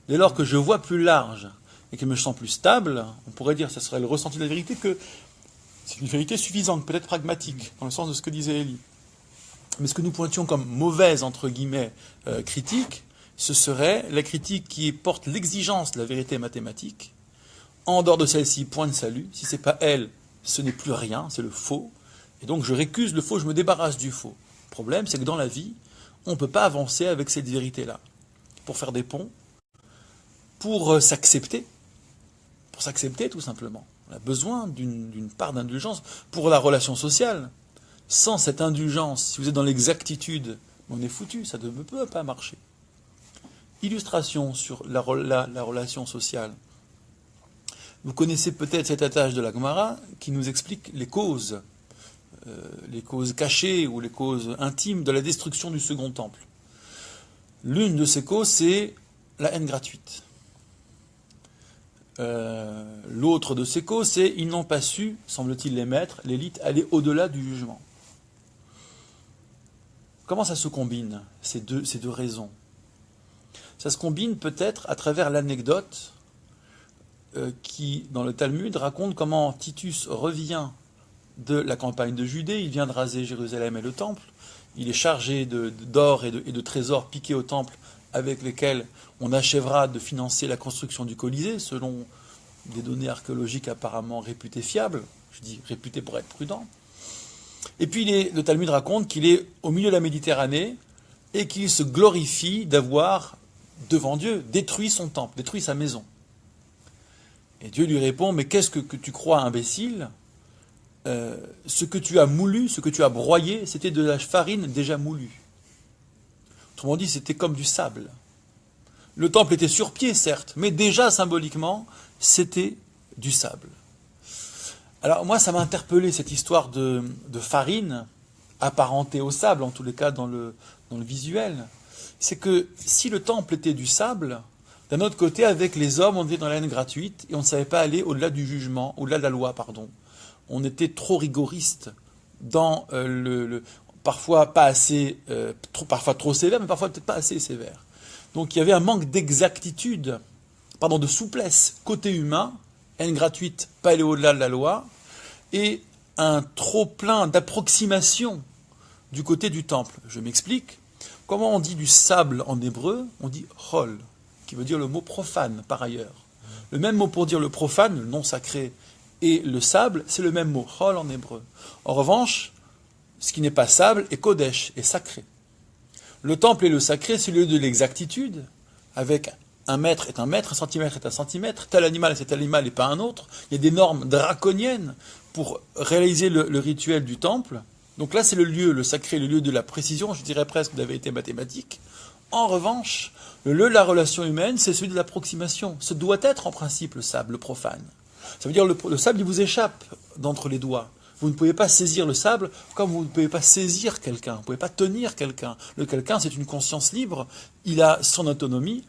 Dès lors que je vois plus large et que je me sens plus stable, on pourrait dire que ce serait le ressenti de la vérité, que C'est une vérité suffisante, peut-être pragmatique, dans le sens de ce que disait Élie. Mais ce que nous pointions comme mauvaise, entre guillemets, critique, ce serait la critique qui porte l'exigence de la vérité mathématique. En dehors de celle-ci, point de salut. Si ce n'est pas elle, ce n'est plus rien, c'est le faux. Et donc je récuse le faux, je me débarrasse du faux. Le problème, c'est que dans la vie, on ne peut pas avancer avec cette vérité-là. Pour faire des ponts, pour s'accepter tout simplement. On a besoin d'une part d'indulgence pour la relation sociale. Sans cette indulgence, si vous êtes dans l'exactitude, on est foutu, ça ne peut pas marcher. Illustration sur la relation sociale. Vous connaissez peut-être cet adage de la Gemara qui nous explique les causes cachées ou les causes intimes de la destruction du second temple. L'une de ces causes, c'est la haine gratuite. L'autre de ces causes, c'est ils n'ont pas su, semble-t-il les maîtres, l'élite, aller au-delà du jugement. Comment ça se combine, ces deux raisons? Ça se combine peut-être à travers l'anecdote qui, dans le Talmud, raconte comment Titus revient de la campagne de Judée, il vient de raser Jérusalem et le temple, il est chargé d'or et de trésors piqués au temple avec lesquels on achèvera de financer la construction du Colisée, selon des données archéologiques apparemment réputées fiables, je dis réputées pour être prudent. Et puis le Talmud raconte qu'il est au milieu de la Méditerranée et qu'il se glorifie d'avoir, devant Dieu, détruit son temple, détruit sa maison. Et Dieu lui répond, mais qu'est-ce que tu crois, imbécile? Ce que tu as moulu, ce que tu as broyé, c'était de la farine déjà moulue. Autrement dit, c'était comme du sable. Le temple était sur pied, certes, mais déjà symboliquement, c'était du sable. Alors moi, ça m'a interpellé cette histoire de farine, apparentée au sable, en tous les cas dans le visuel. C'est que si le temple était du sable, d'un autre côté, avec les hommes, on était dans la haine gratuite et on ne savait pas aller au-delà du jugement, au-delà de la loi, pardon. On était trop rigoriste dans parfois pas assez, parfois trop sévère, mais parfois peut-être pas assez sévère. Donc il y avait un manque d'exactitude, de souplesse côté humain, haine gratuite, pas aller au-delà de la loi, et un trop plein d'approximation du côté du temple. Je m'explique. Comment on dit du sable en hébreu? On dit chol, qui veut dire le mot profane par ailleurs. Le même mot pour dire le profane, le non sacré, et le sable, c'est le même mot, chol en hébreu. En revanche, ce qui n'est pas sable est kodesh, est sacré. Le temple et le sacré, c'est le lieu de l'exactitude, avec un mètre est un mètre, un centimètre est un centimètre, tel animal c'est tel animal et pas un autre. Il y a des normes draconiennes pour réaliser le rituel du temple. Donc là, c'est le lieu, le sacré, le lieu de la précision, je dirais presque de la vérité mathématique. En revanche, le lieu de la relation humaine, c'est celui de l'approximation. Ce doit être en principe le sable, le profane. Ça veut dire le sable, il vous échappe d'entre les doigts. Vous ne pouvez pas saisir le sable comme vous ne pouvez pas saisir quelqu'un. Vous ne pouvez pas tenir quelqu'un. Le quelqu'un, c'est une conscience libre. Il a son autonomie.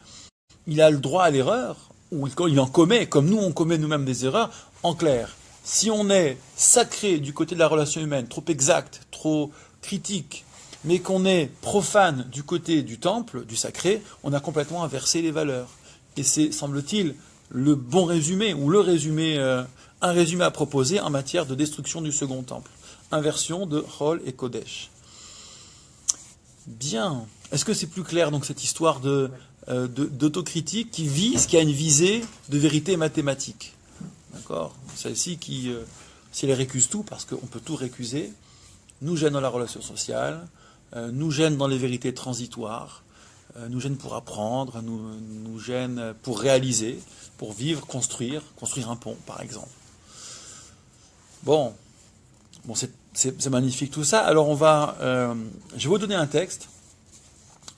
Il a le droit à l'erreur. Ou il en commet, comme nous, on commet nous-mêmes des erreurs. En clair, si on est sacré du côté de la relation humaine, trop exact, trop critique, mais qu'on est profane du côté du temple, du sacré, on a complètement inversé les valeurs. Et c'est, semble-t-il, le bon résumé, ou un résumé à proposer en matière de destruction du second temple. Inversion de Chol et Kodesh. Bien. Est-ce que c'est plus clair, donc, cette histoire d'autocritique qui a une visée de vérité mathématique? D'accord? Celle-ci qui, si elle récuse tout, parce qu'on peut tout récuser, nous gêne dans la relation sociale, nous gêne dans les vérités transitoires, nous gêne pour apprendre, nous gêne pour réaliser, pour vivre, construire un pont, par exemple. Bon, c'est magnifique tout ça. Alors je vais vous donner un texte.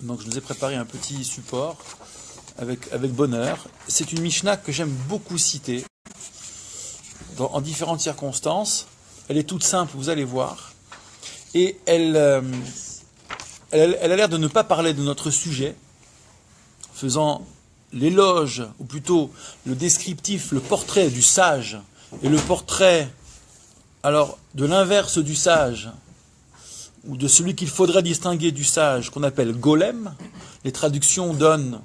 Donc je vous ai préparé un petit support avec bonheur. C'est une Mishnah que j'aime beaucoup citer en différentes circonstances. Elle est toute simple, vous allez voir. Et elle a l'air de ne pas parler de notre sujet, faisant l'éloge, ou plutôt le descriptif, le portrait du sage, et le portrait de l'inverse du sage, ou de celui qu'il faudrait distinguer du sage, qu'on appelle golem. Les traductions donnent,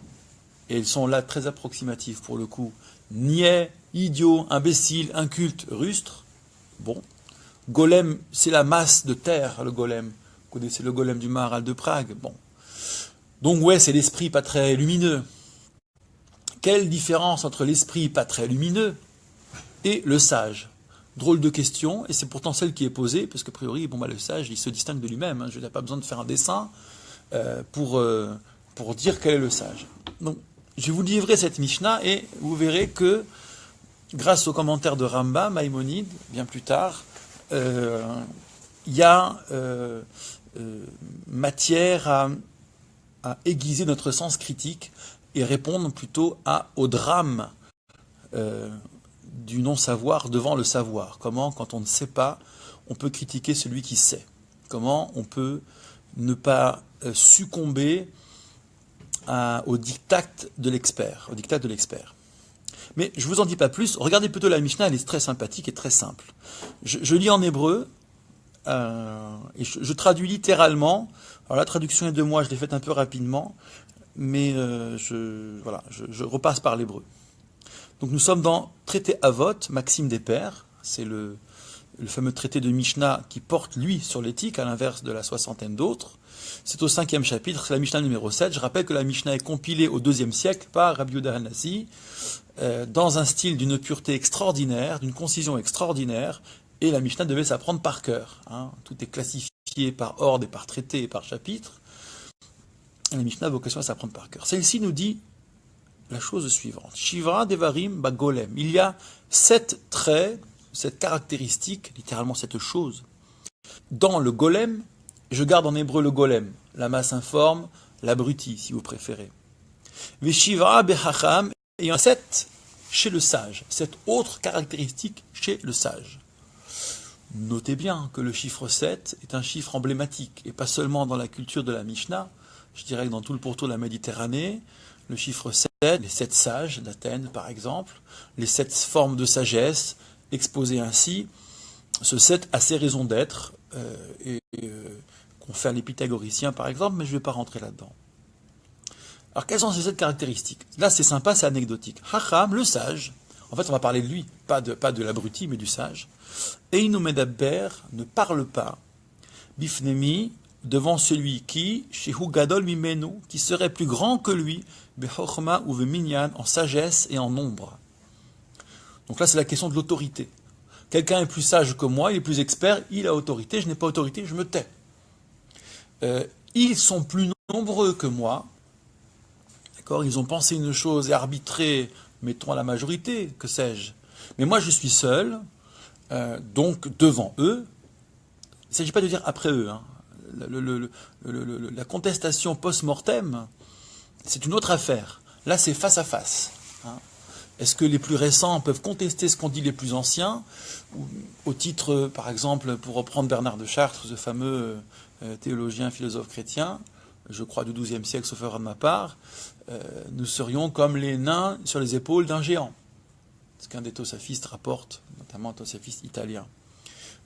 et elles sont là très approximatives pour le coup, niais, idiot, imbécile, inculte, rustre. Bon, Golem, c'est la masse de terre, le golem. Vous connaissez le golem du Maharal de Prague. Bon. Donc ouais, c'est l'esprit pas très lumineux. Quelle différence entre l'esprit pas très lumineux et le sage? Drôle de question, et c'est pourtant celle qui est posée, parce qu'a priori, le sage, il se distingue de lui-même. Hein. Je n'ai pas besoin de faire un dessin pour dire quel est le sage. Donc, je vais vous livrer cette Mishnah, et vous verrez que, grâce au commentaire de Rambam, Maïmonide, bien plus tard, il y a matière à aiguiser notre sens critique et répondre plutôt au drame du non-savoir devant le savoir. Comment, quand on ne sait pas, on peut critiquer celui qui sait. Comment on peut ne pas succomber au diktat de l'expert. Mais je ne vous en dis pas plus. Regardez plutôt la Mishnah, elle est très sympathique et très simple. Je lis en hébreu, et je traduis littéralement. Alors la traduction est de moi, je l'ai faite un peu rapidement, mais je repasse par l'hébreu. Donc nous sommes dans Traité Avot, Maxime des Pères, c'est le fameux traité de Mishnah qui porte, lui, sur l'éthique, à l'inverse de la soixantaine d'autres. C'est au 5e chapitre, c'est la Mishnah numéro 7. Je rappelle que la Mishnah est compilée au 2e siècle par Rabbi Yehuda Hanassi, dans un style d'une pureté extraordinaire, d'une concision extraordinaire, et la Mishnah devait s'apprendre par cœur. Hein. Tout est classifié par ordre et par traité et par chapitre. Et la Mishnah a vocation à s'apprendre par cœur. Celle-ci nous dit la chose suivante. Shivra devarim ba golem. Il y a 7 traits, 7 caractéristiques, littéralement cette chose, dans le golem. Je garde en hébreu le golem, la masse informe, l'abruti, si vous préférez. Veshivra behacham, et il y en a 7 chez le sage, 7 autres caractéristiques chez le sage. Notez bien que le chiffre 7 est un chiffre emblématique, et pas seulement dans la culture de la Mishnah, je dirais que dans tout le pourtour de la Méditerranée, le chiffre 7, les 7 sages d'Athènes par exemple, les 7 formes de exposées ainsi, ce 7 a ses raisons d'être, confère les pythagoriciens par exemple, mais je ne vais pas rentrer là-dedans. Alors quelles sont ces 7 caractéristiques? Là c'est sympa, c'est anecdotique. Hacham, le sage, en fait on va parler de lui, pas de l'abruti, mais du sage. Einu medaber, ne parle pas, bifnemi, devant celui qui, shehu gadol mimenu, qui serait plus grand que lui, bechochma ou minyan, en sagesse et en nombre. Donc là c'est la question de l'autorité. Quelqu'un est plus sage que moi, il est plus expert, il a autorité, je n'ai pas autorité, je me tais. Ils sont plus nombreux que moi, d'accord, ils ont pensé une chose et arbitré, mettons à la majorité, que sais-je. Mais moi je suis seul, donc devant eux, il ne s'agit pas de dire après eux, hein. La contestation post-mortem, c'est une autre affaire. Là, c'est face à face. Hein. Est-ce que les plus récents peuvent contester ce qu'ont dit les plus anciens? Au titre, par exemple, pour reprendre Bernard de Chartres, ce fameux théologien, philosophe chrétien, je crois du XIIe siècle, sauf erreur de ma part, nous serions comme les nains sur les épaules d'un géant. Ce qu'un des tosafistes rapporte, notamment un tosafiste italien.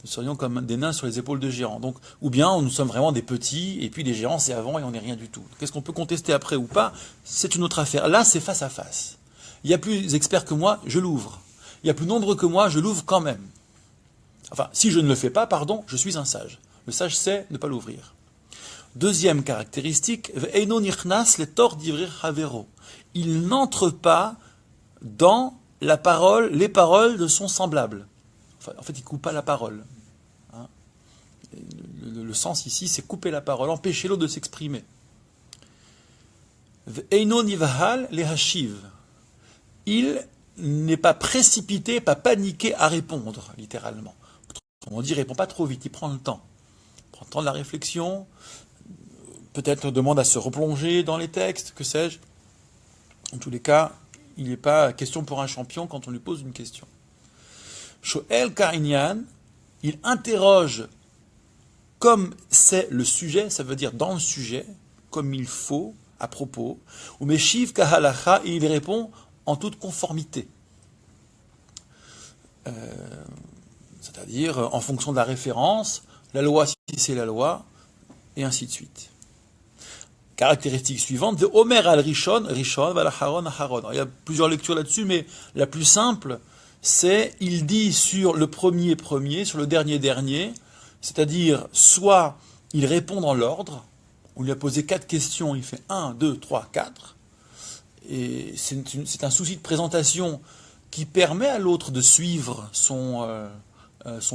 Nous serions comme des nains sur les épaules de géants. Donc, ou bien nous sommes vraiment des petits, et puis les géants c'est avant et on n'est rien du tout. Qu'est-ce qu'on peut contester après ou pas? C'est une autre affaire. Là, c'est face à face. Il y a plus experts que moi, je l'ouvre. Il y a plus nombreux que moi, je l'ouvre quand même. Enfin, si je ne le fais pas, pardon, je suis un sage. Le sage sait ne pas l'ouvrir. Deuxième caractéristique, Eino nichnas le tor d'ivrir havero. Il n'entre pas dans les paroles de son semblable. Enfin, en fait, il ne coupe pas la parole. Hein. Le sens ici, c'est couper la parole, empêcher l'autre de s'exprimer. Eino nivahal le hashiv. Il n'est pas précipité, pas paniqué à répondre, littéralement. On dit, il ne répond pas trop vite, il prend le temps. Il prend le temps de la réflexion, peut-être demande à se replonger dans les textes, que sais-je. En tous les cas, il n'est pas question pour un champion quand on lui pose une question. Shoel Karinyan, il interroge comme c'est le sujet, ça veut dire dans le sujet, comme il faut, à propos, ou Meshiv Kahalacha, et il répond en toute conformité. C'est-à-dire en fonction de la référence, la loi si c'est la loi, et ainsi de suite. Caractéristique suivante de Omer al Rishon, Rishon, Valacharon, Aharon. Il y a plusieurs lectures là-dessus, mais la plus simple, c'est, il dit sur le premier, sur le dernier, c'est-à-dire, soit il répond dans l'ordre, on lui a posé 4 questions, il fait 1, 2, 3, 4, et c'est un souci de présentation qui permet à l'autre de suivre son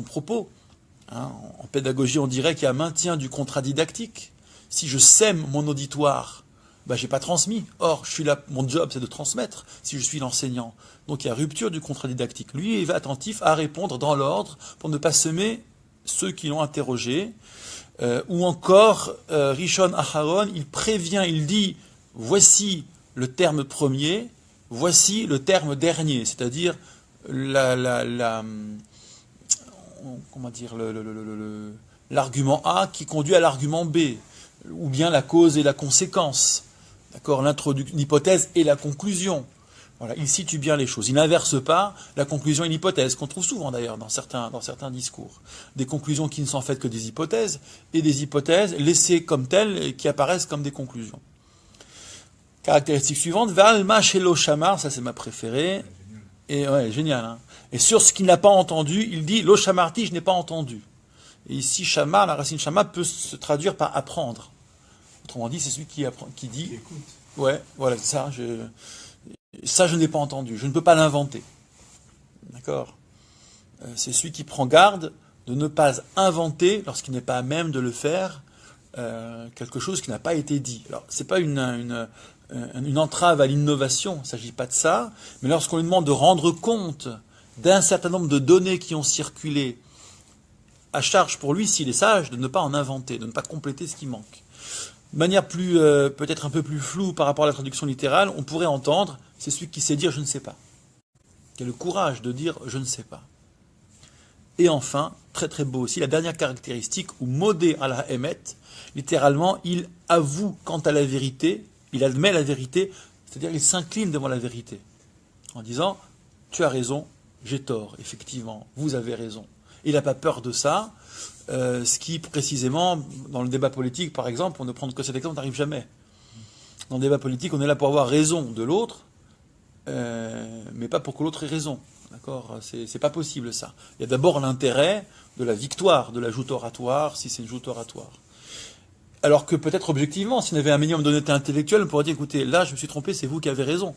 propos. Hein, en pédagogie, on dirait qu'il y a un maintien du contrat didactique. Si je sème mon auditoire, ben, j'ai pas transmis. Or, je suis là, mon job, c'est de transmettre, si je suis l'enseignant. Donc, il y a rupture du contrat didactique. Lui, il va attentif à répondre dans l'ordre pour ne pas semer ceux qui l'ont interrogé. Ou encore, Rishon Aharon, il prévient, il dit, voici le terme premier, voici le terme dernier, c'est-à-dire l'argument A qui conduit à l'argument B, ou bien la cause et la conséquence, d'accord, l'hypothèse et la conclusion. Voilà, il situe bien les choses. Il n'inverse pas la conclusion et l'hypothèse, qu'on trouve souvent d'ailleurs dans certains discours. Des conclusions qui ne sont faites que des hypothèses, et des hypothèses laissées comme telles et qui apparaissent comme des conclusions. Caractéristique suivante, Valma Shelo Shamar, ça c'est ma préférée. Et ouais, génial. Hein. Et sur ce qu'il n'a pas entendu, il dit Lo Shamarti, je n'ai pas entendu. Et ici, Shamar, la racine Shamar peut se traduire par apprendre. Autrement dit, c'est celui qui apprend, qui dit. Écoute. Ouais, voilà, ça, je n'ai pas entendu. Je ne peux pas l'inventer. D'accord. C'est celui qui prend garde de ne pas inventer, lorsqu'il n'est pas à même de le faire, quelque chose qui n'a pas été dit. Alors, c'est pas une entrave à l'innovation, il ne s'agit pas de ça, mais lorsqu'on lui demande de rendre compte d'un certain nombre de données qui ont circulé, à charge pour lui, s'il est sage, de ne pas en inventer, de ne pas compléter ce qui manque. De manière plus, peut-être un peu plus floue par rapport à la traduction littérale, on pourrait entendre, c'est celui qui sait dire je ne sais pas, qui a le courage de dire je ne sais pas. Et enfin, très très beau aussi, la dernière caractéristique, ou modé à la émet, littéralement, il avoue quant à la vérité, il admet la vérité, c'est-à-dire il s'incline devant la vérité, en disant « tu as raison, j'ai tort, effectivement, vous avez raison ». Il n'a pas peur de ça, ce qui précisément, dans le débat politique par exemple, pour ne prendre que cet exemple, n'arrive jamais. Dans le débat politique, on est là pour avoir raison de l'autre, mais pas pour que l'autre ait raison. D'accord ? C'est pas possible ça. Il y a d'abord l'intérêt de la victoire, de la joute oratoire, si c'est une joute oratoire. Alors que peut-être objectivement, si on avait un minimum d'honnêteté intellectuelle, on pourrait dire, écoutez, là je me suis trompé, c'est vous qui avez raison.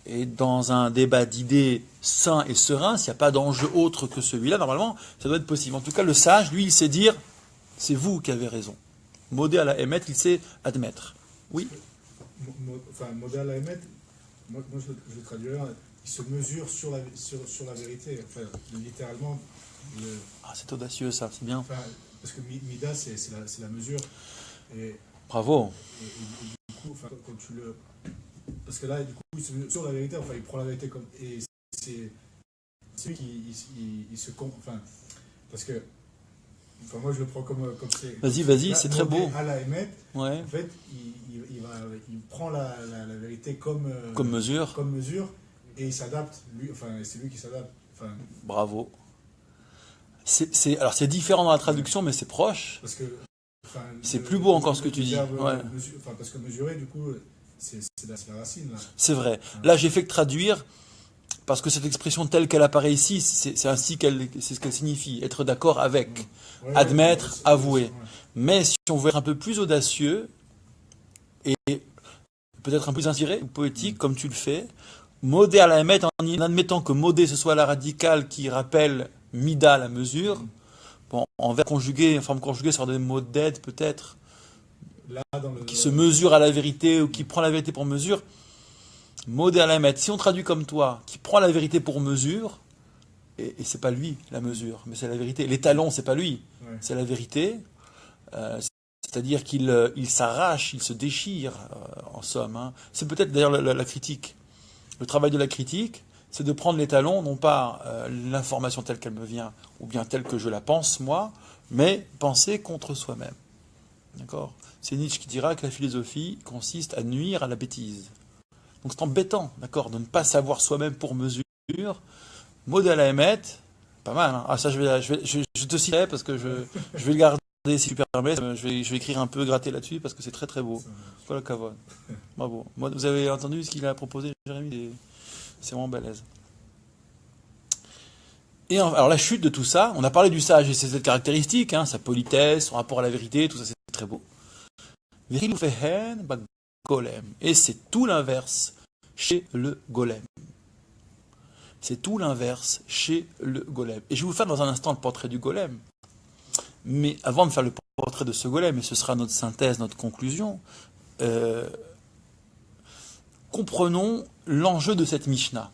Et dans un débat d'idées sain et serein, s'il n'y a pas d'enjeu autre que celui-là, normalement, ça doit être possible. En tout cas, le sage, lui, il sait dire, c'est vous qui avez raison. Modé à la émettre, il sait admettre. Oui. Enfin, modé à la émettre, moi je le traduirais, il se mesure sur la vérité. Enfin, littéralement. Ah, c'est audacieux ça, c'est bien. Enfin, parce que Mida, c'est la mesure. Et, bravo. Et du coup, enfin, quand tu le. Parce que là, du coup, il se mesure sur la vérité, enfin, il prend la vérité comme. Et c'est lui qui se compte. Enfin, parce que. Enfin, moi, je le prends comme c'est. Vas-y, là, c'est très beau. À la émettre, ouais. En fait, il prend la vérité comme mesure. Comme mesure, et il s'adapte. Enfin, c'est lui qui s'adapte. Enfin, bravo. Alors, c'est différent dans la traduction, mais c'est proche. Parce que. Enfin, c'est plus beau encore ce que tu dis. Ouais. Parce que mesurer, du coup, c'est la racine. Là. C'est vrai. Là, j'ai fait que traduire, parce que cette expression telle qu'elle apparaît ici, c'est ainsi c'est ce qu'elle signifie, être d'accord avec, admettre, avouer. Mais si on veut être un peu plus audacieux, et peut-être un peu plus inspiré ou poétique, comme tu le fais, modé à la émettre, en admettant que modé, ce soit la radicale qui rappelle mida, la mesure. Bon, en verbe conjugué, en forme conjuguée, ça aurait des mots d'aide peut-être, qui se mesure à la vérité ou qui prend la vérité pour mesure. Modé à la émettre. Si on traduit comme toi, qui prend la vérité pour mesure, et c'est pas lui la mesure, mais c'est la vérité. L'étalon, c'est pas lui, c'est la vérité. C'est-à-dire qu'il s'arrache, il se déchire, en somme. Hein. C'est peut-être d'ailleurs la critique. Le travail de la critique, c'est de prendre l'étalon, non pas l'information telle qu'elle me vient, ou bien telle que je la pense, moi, mais penser contre soi-même. D'accord ? C'est Nietzsche qui dira que la philosophie consiste à nuire à la bêtise. Donc c'est embêtant, d'accord, de ne pas savoir soi-même pour mesure. Modé à la émettre, pas mal. Hein. Ah, ça, je te citerai parce que je vais le garder si tu permets. Je vais écrire un peu, gratter là-dessus parce que c'est très très beau. Voilà, Kavon. Bravo. Vous avez entendu ce qu'il a proposé, Jérémy ? C'est vraiment balèze. Et alors la chute de tout ça, on a parlé du sage et ses caractéristiques, hein, sa politesse, son rapport à la vérité, tout ça c'est très beau. Et c'est tout l'inverse chez le golem. C'est tout l'inverse chez le golem. Et je vais vous faire dans un instant le portrait du golem. Mais avant de faire le portrait de ce golem, et ce sera notre synthèse, notre conclusion, comprenons l'enjeu de cette Mishnah.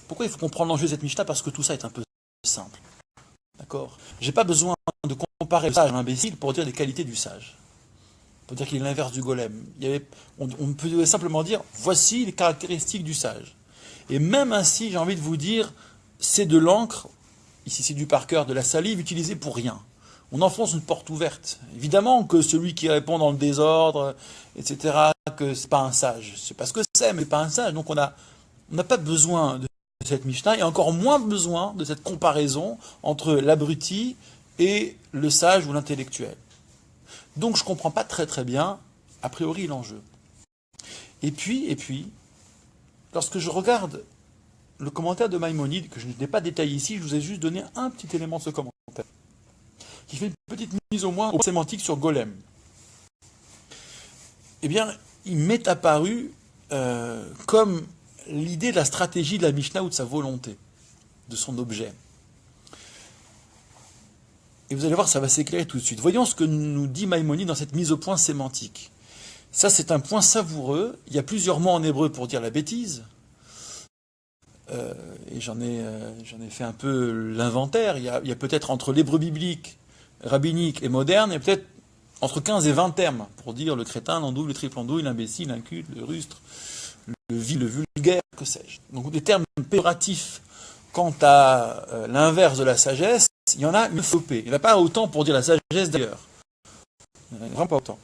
Pourquoi il faut comprendre l'enjeu de cette Mishnah? Parce que tout ça est un peu simple. D'accord? J'ai pas besoin de comparer le sage à l'imbécile pour dire les qualités du sage. Pour dire qu'il est l'inverse du golem. On peut simplement dire, voici les caractéristiques du sage. Et même ainsi, j'ai envie de vous dire, c'est de l'encre, ici c'est du Parker, de la salive utilisée pour rien. On enfonce une porte ouverte. Évidemment que celui qui répond dans le désordre, etc., que c'est pas un sage. C'est pas ce que c'est, mais c'est pas un sage. Donc on n'a pas besoin de cette Mishnah, et encore moins besoin de cette comparaison entre l'abruti et le sage ou l'intellectuel. Donc je ne comprends pas très bien, a priori, l'enjeu. Et puis, lorsque je regarde le commentaire de Maïmonide, que je n'ai pas détaillé ici, je vous ai juste donné un petit élément de ce commentaire, qui fait une petite mise au moins sémantique sur Golem. Eh bien, il m'est apparu comme l'idée de la stratégie de la Mishnah ou de sa volonté, de son objet. Et vous allez voir, ça va s'éclairer tout de suite. Voyons ce que nous dit Maïmonide dans cette mise au point sémantique. Ça, c'est un point savoureux. Il y a plusieurs mots en hébreu pour dire la bêtise. Et j'en ai fait un peu l'inventaire. Il y a peut-être entre l'hébreu biblique, rabbinique et moderne, il y a peut-être entre 15 et 20 termes pour dire le crétin, l'andouille, le triple andouille, l'imbécile, l'inculte, le rustre, le vil, le vulgaire, que sais-je. Donc des termes péjoratifs quant à l'inverse de la sagesse, il y en a une flopée. Il n'y en a pas autant pour dire la sagesse d'ailleurs. Il n'y en a vraiment pas autant.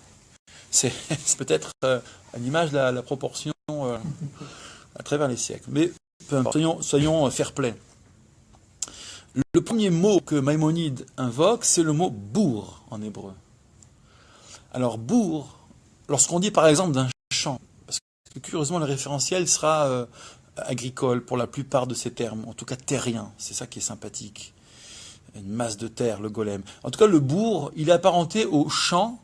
C'est peut-être à l'image de la proportion à travers les siècles. Mais soyons fair-play. Le premier mot que Maïmonide invoque, c'est le mot bourg en hébreu. Alors bourg, lorsqu'on dit par exemple d'un champ, parce que curieusement le référentiel sera agricole pour la plupart de ces termes, en tout cas terrien, c'est ça qui est sympathique. Une masse de terre, le golem. En tout cas, le bourg, il est apparenté au champ,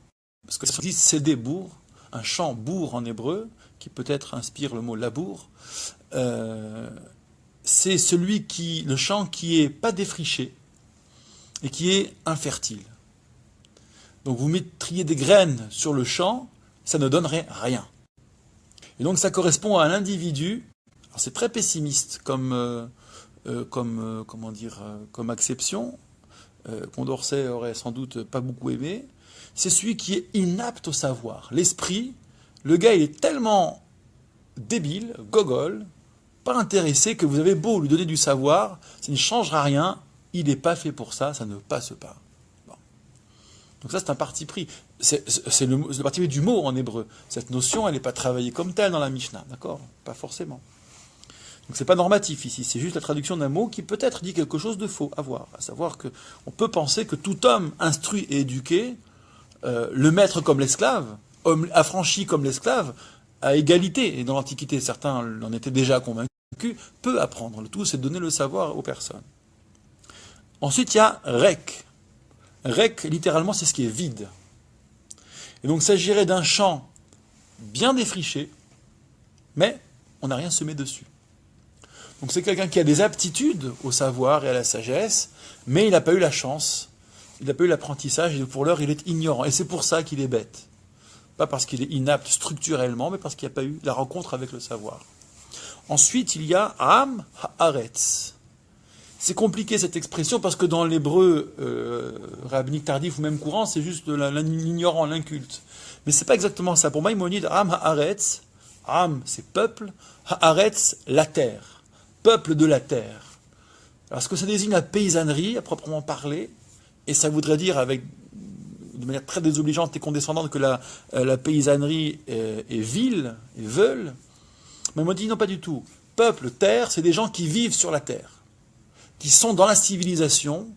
parce que ça dit céder bourg, un champ bourg en hébreu, qui peut-être inspire le mot labour. C'est le champ qui est pas défriché et qui est infertile. Donc vous mettriez des graines sur le champ, ça ne donnerait rien. Et donc ça correspond à un individu. Alors c'est très pessimiste comme acception, Condorcet aurait sans doute pas beaucoup aimé. C'est celui qui est inapte au savoir. L'esprit, le gars il est tellement débile, gogol, pas intéressé, que vous avez beau lui donner du savoir, ça ne changera rien, il n'est pas fait pour ça, ça ne passe pas. Bon. Donc ça c'est un parti pris. C'est le parti pris du mot en hébreu. Cette notion, elle n'est pas travaillée comme telle dans la Mishnah, d'accord? Pas forcément. Donc c'est pas normatif ici, c'est juste la traduction d'un mot qui peut-être dit quelque chose de faux, à voir. À savoir qu'on peut penser que tout homme instruit et éduqué, le maître comme l'esclave, homme affranchi comme l'esclave, à égalité, et dans l'Antiquité certains en étaient déjà convaincus, peut apprendre. Le tout c'est de donner le savoir aux personnes. Ensuite il y a rek. Rek, littéralement, c'est ce qui est vide. Et donc il s'agirait d'un champ bien défriché, mais on n'a rien semé dessus. Donc c'est quelqu'un qui a des aptitudes au savoir et à la sagesse, mais il n'a pas eu la chance, il n'a pas eu l'apprentissage, et pour l'heure il est ignorant. Et c'est pour ça qu'il est bête. Pas parce qu'il est inapte structurellement, mais parce qu'il n'a pas eu la rencontre avec le savoir. Ensuite, il y a Am Haaretz. C'est compliqué cette expression parce que dans l'hébreu rabbinique tardif ou même courant, c'est juste l'ignorant, l'inculte. Mais c'est pas exactement ça. Pour Maïmonide, Am Haaretz, Am c'est peuple, Haaretz la terre. Peuple de la terre. Alors, ce que ça désigne la paysannerie, à proprement parler, et ça voudrait dire, de manière très désobligeante et condescendante, que la paysannerie est vile, et veule. Mais on dit non, pas du tout. Peuple, terre, c'est des gens qui vivent sur la terre, qui sont dans la civilisation,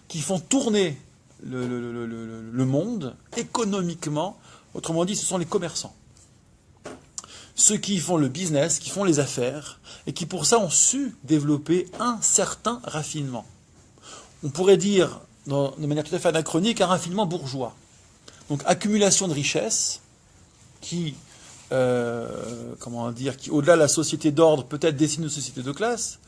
qui font tourner le monde économiquement. Autrement dit, ce sont les commerçants. Ceux qui font le business, qui font les affaires, et qui pour ça ont su développer un certain raffinement. on pourrait dire, de manière tout à fait anachronique, un raffinement bourgeois. Donc accumulation de richesses qui, qui au-delà de la société d'ordre, peut-être dessine une société de classe,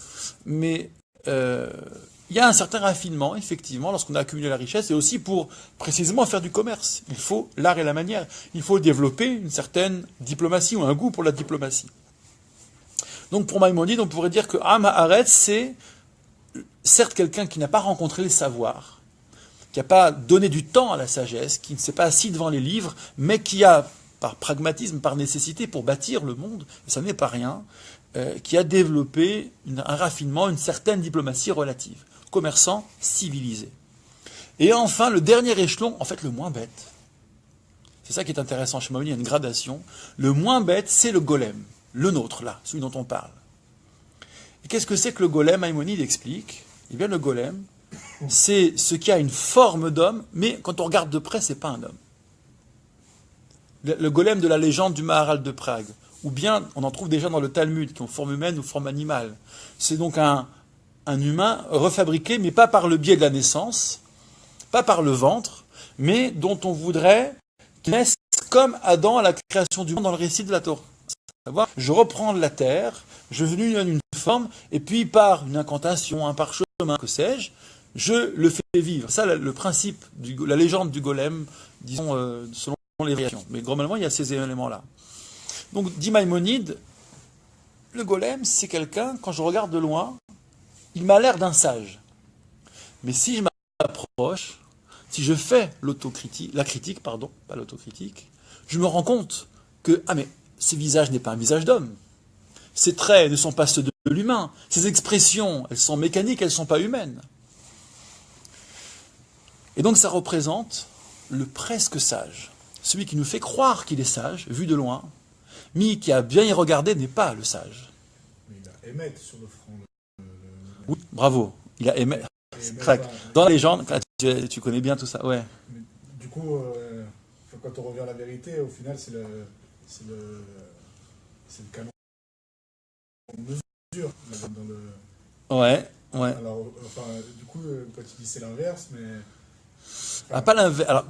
mais il y a un certain raffinement, effectivement, lorsqu'on a accumulé la richesse, et aussi pour précisément faire du commerce. Il faut l'art et la manière. Il faut développer une certaine diplomatie ou un goût pour la diplomatie. Donc pour Maïmonide, on pourrait dire que Am Haaretz, c'est certes quelqu'un qui n'a pas rencontré le savoir, qui n'a pas donné du temps à la sagesse, qui ne s'est pas assis devant les livres, mais qui a, par pragmatisme, par nécessité, pour bâtir le monde, et ça n'est pas rien, qui a développé un raffinement, une certaine diplomatie relative. Commerçant civilisé. Et enfin, le dernier échelon, en fait le moins bête. C'est ça qui est intéressant chez Maïmonide, il y a une gradation. Le moins bête, c'est le golem, le nôtre, là, celui dont on parle. Et qu'est-ce que c'est que le golem? Maïmonide explique. Eh bien, le golem, c'est ce qui a une forme d'homme, mais quand on regarde de près, c'est pas un homme. Le golem de la légende du Maharal de Prague, ou bien on en trouve déjà dans le Talmud, qui ont forme humaine ou forme animale. C'est donc un humain refabriqué, mais pas par le biais de la naissance, pas par le ventre, mais dont on voudrait qu'il naisse comme Adam à la création du monde dans le récit de la Torah. Savoir, je reprends de la terre, je lui donne une forme, et puis par une incantation, un parchemin, que sais-je, je le fais vivre. Ça, le principe, la légende du golem, disons, selon les variations. Mais globalement, il y a ces éléments-là. Donc, dit Maïmonide, le golem, c'est quelqu'un, quand je regarde de loin, il m'a l'air d'un sage. Mais si je m'approche, si je fais la critique, pas l'autocritique, je me rends compte que, mais ce visage n'est pas un visage d'homme. Ses traits ne sont pas ceux de l'humain. Ses expressions, elles sont mécaniques, elles ne sont pas humaines. Et donc ça représente le presque sage. Celui qui nous fait croire qu'il est sage, vu de loin, mais qui a bien y regardé n'est pas le sage. Mais il a Émet sur le front. Oui, bravo. Il a Émet. Dans la légende, tu connais bien tout ça, ouais. Mais, du coup, quand on revient à la vérité, au final, c'est le canon de mesure. Dans le... Ouais. Alors, enfin, du coup, quand tu dis c'est l'inverse, mais... Enfin, pas l'inverse. Alors...